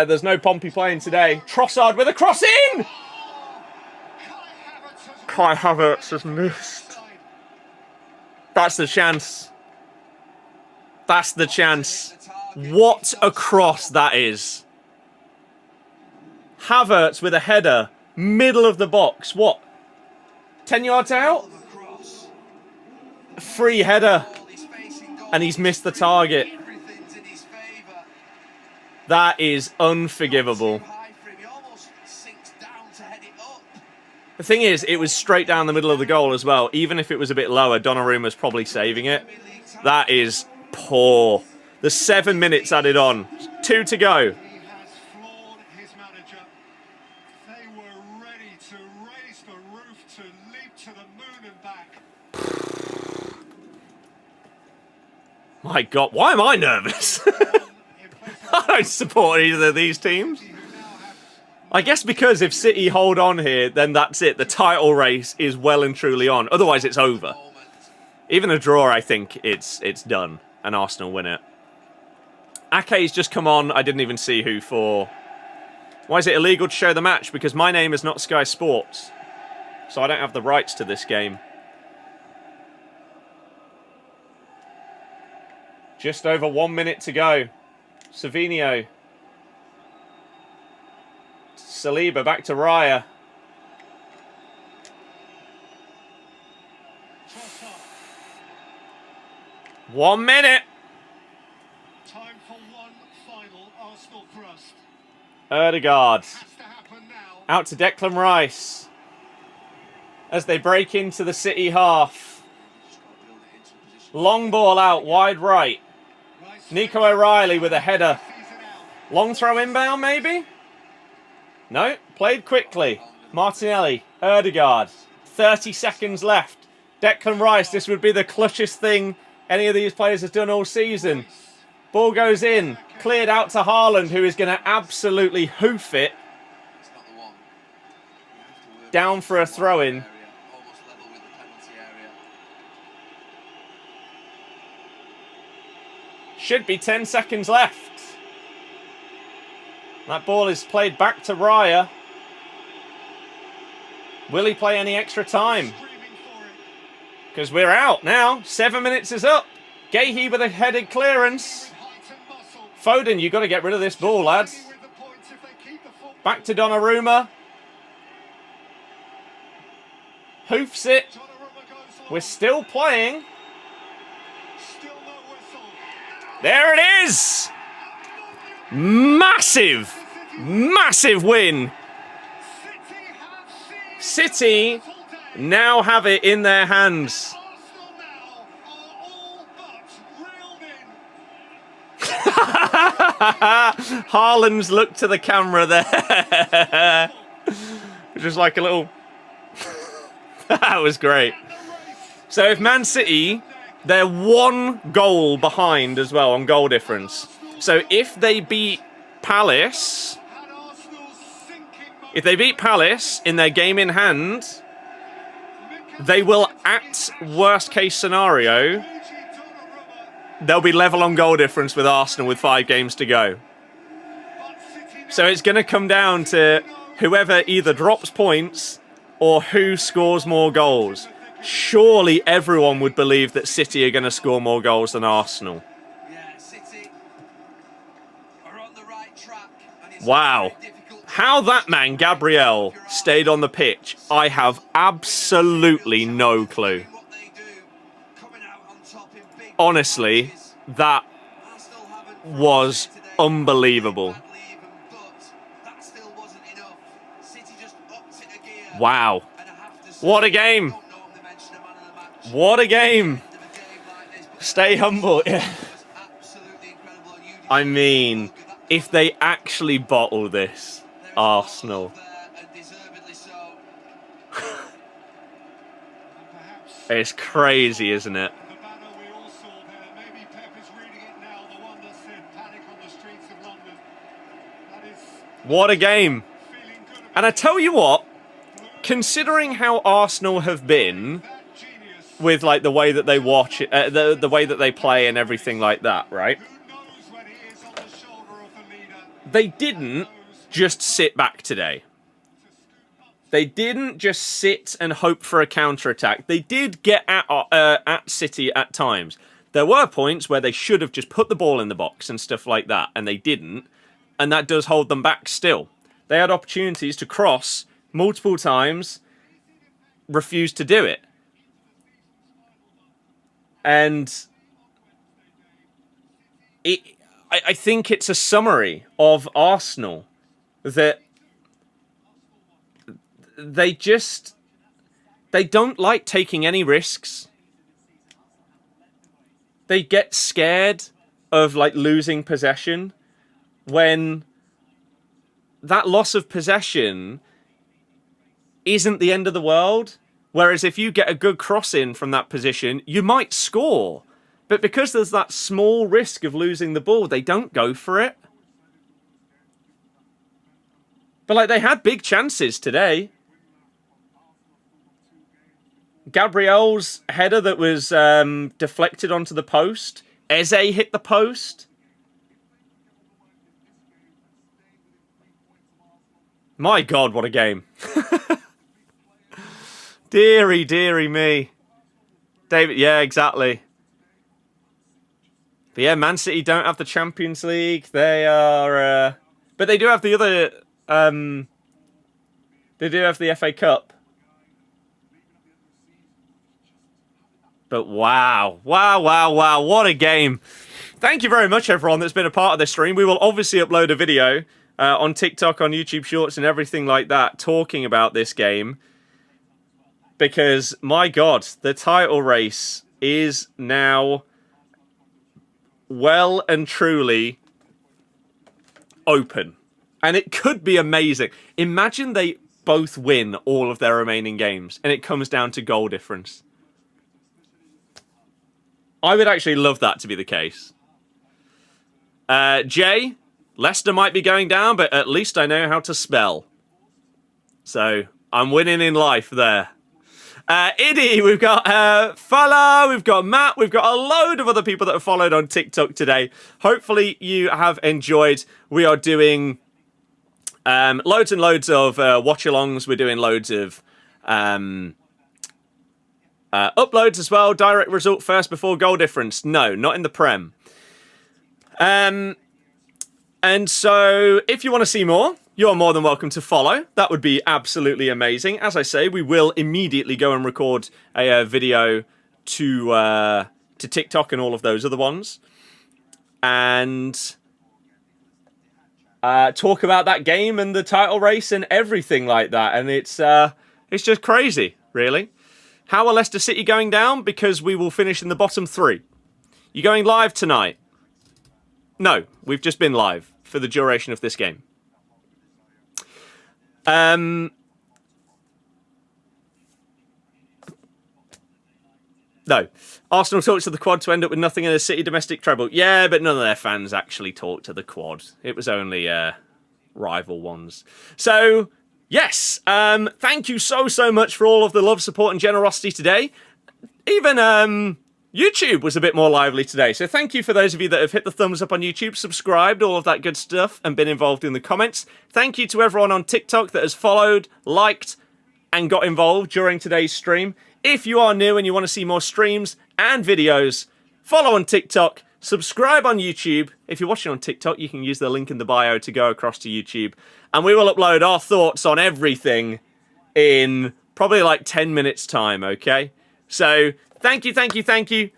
There's no Pompey playing today. Trossard with a cross in. Kai Havertz has missed. That's the chance. That's the chance. What a cross that is. Havertz with a header. Middle of the box. What? 10 yards out? Free header. And he's missed the target. Everything's in his favour. That is unforgivable. Too high for him. He almost sinks down to head it up. The thing is, it was straight down the middle of the goal as well. Even if it was a bit lower, Donnarumma's probably saving it. That is poor. The 7 minutes added on. 2 to go. He has floored his manager. They were ready to raise the roof, to leap to the moon and back. My God, why am I nervous? I don't support either of these teams. I guess because if City hold on here, then that's it. The title race is well and truly on. Otherwise, it's over. Even a draw, I think it's done. And Arsenal win it. Ake's just come on. I didn't even see who for. Why is it illegal to show the match? Because my name is not Sky Sports. So I don't have the rights to this game. Just over 1 minute to go. Savinho. Saliba back to Raya. Trossard. 1 minute. Time for one final Arsenal thrust. Ødegaard. Has to happen now. Out to Declan Rice. As they break into the City half. Long ball out, wide right. Rice Nico O'Reilly with a header. sees it out. Long throw inbound, maybe? No, played quickly. Martinelli, Ødegaard. 30 seconds left. Declan Rice, this would be the clutchest thing any of these players has done all season. Ball goes in. Cleared out to Haaland, who is going to absolutely hoof it. It's not the one. You have to work Down for a throw-in. area, almost level with the penalty area. Should be 10 seconds left. That ball is played back to Raya. Will he play any extra time? Screaming for it. Because we're out now. 7 minutes is up. Gahey with a headed clearance. Height and muscle. Foden, you've got to get rid of this ball, lads. With the points if they keep the football. Back to Donnarumma. Hoofs it. Donnarumma goes long. We're still playing. Still no whistle. There it is. Massive. Massive win. City have seen City the total day. now have it in their hands. Arsenal now are all but reeled in. Haaland's look to the camera there. Just like a little... That was great. So if Man City, they're 1 goal behind as well on goal difference. So if they beat Palace, If they beat Palace in their game in hand, they will, at worst case scenario, they'll be level on goal difference with Arsenal with 5 games to go. So it's going to come down to whoever either drops points or who scores more goals. Surely everyone would believe that City are going to score more goals than Arsenal. Yeah, City are on the right track. Wow. How that man, Gabriel, stayed on the pitch, I have absolutely no clue. Honestly, that was unbelievable. Wow. What a game. What a game. Stay humble. Yeah. I mean, if they actually bottle this, Arsenal. It's crazy, isn't it? What a game. And I tell you what, considering how Arsenal have been with like the way that they watch it, the way that they play and everything like that, right? They didn't just sit back today. They didn't just sit and hope for a counter-attack. They did get at City at times. There were points where they should have just put the ball in the box and stuff like that, and they didn't. And that does hold them back still. They had opportunities to cross multiple times, refused to do it. And I think it's a summary of Arsenal that they don't like taking any risks. They get scared of like losing possession when that loss of possession isn't the end of the world. Whereas if you get a good cross in from that position, you might score. But because there's that small risk of losing the ball, they don't go for it. But like they had big chances today. Gabriel's header that was deflected onto the post. Eze hit the post. My God, what a game. Deary, deary me. David, yeah, exactly. But yeah, Man City don't have the Champions League. They are... but they do have the other... they do have the FA Cup. But wow. Wow, wow, wow. What a game. Thank you very much, everyone that's been a part of this stream. We will obviously upload a video on TikTok, on YouTube Shorts and everything like that talking about this game. Because, my God, the title race is now well and truly open. And it could be amazing. Imagine they both win all of their remaining games and it comes down to goal difference. I would actually love that to be the case. Jay, Leicester might be going down, but at least I know how to spell. So, I'm winning in life there. Iddy, we've got Fala, we've got Matt, we've got a load of other people that have followed on TikTok today. Hopefully you have enjoyed. We are doing loads and loads of watch-alongs. We're doing loads of uploads as well. Direct result first before goal difference. No, not in the Prem. And so if you want to see more, you're more than welcome to follow. That would be absolutely amazing. As I say, we will immediately go and record a video to TikTok and all of those other ones. And talk about that game and the title race and everything like that. And it's just crazy, really. How are Leicester City going down? Because we will finish in the bottom 3. You going live tonight? No, we've just been live for the duration of this game. No. Arsenal talked to the quad to end up with nothing in a City domestic treble. Yeah, but none of their fans actually talked to the quad. It was only rival ones. So, yes, thank you so much for all of the love, support, and generosity today. Even YouTube was a bit more lively today, so thank you for those of you that have hit the thumbs up on YouTube, subscribed, all of that good stuff, and been involved in the comments. Thank you to everyone on TikTok that has followed, liked, and got involved during today's stream. If you are new and you want to see more streams and videos, follow on TikTok, subscribe on YouTube. If you're watching on TikTok, you can use the link in the bio to go across to YouTube. And we will upload our thoughts on everything in probably like 10 minutes time, okay? So thank you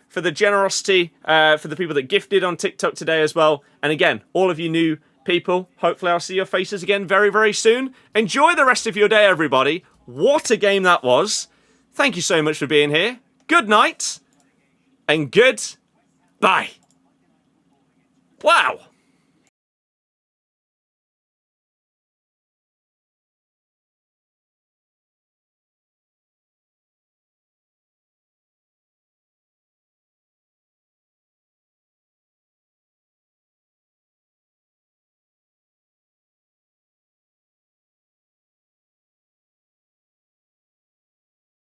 for the generosity, for the people that gifted on TikTok today as well. And again, all of you new people, hopefully I'll see your faces again very soon. Enjoy the rest of your day, everybody. What a game that was. Thank you so much for being here. Good night and good bye. Wow.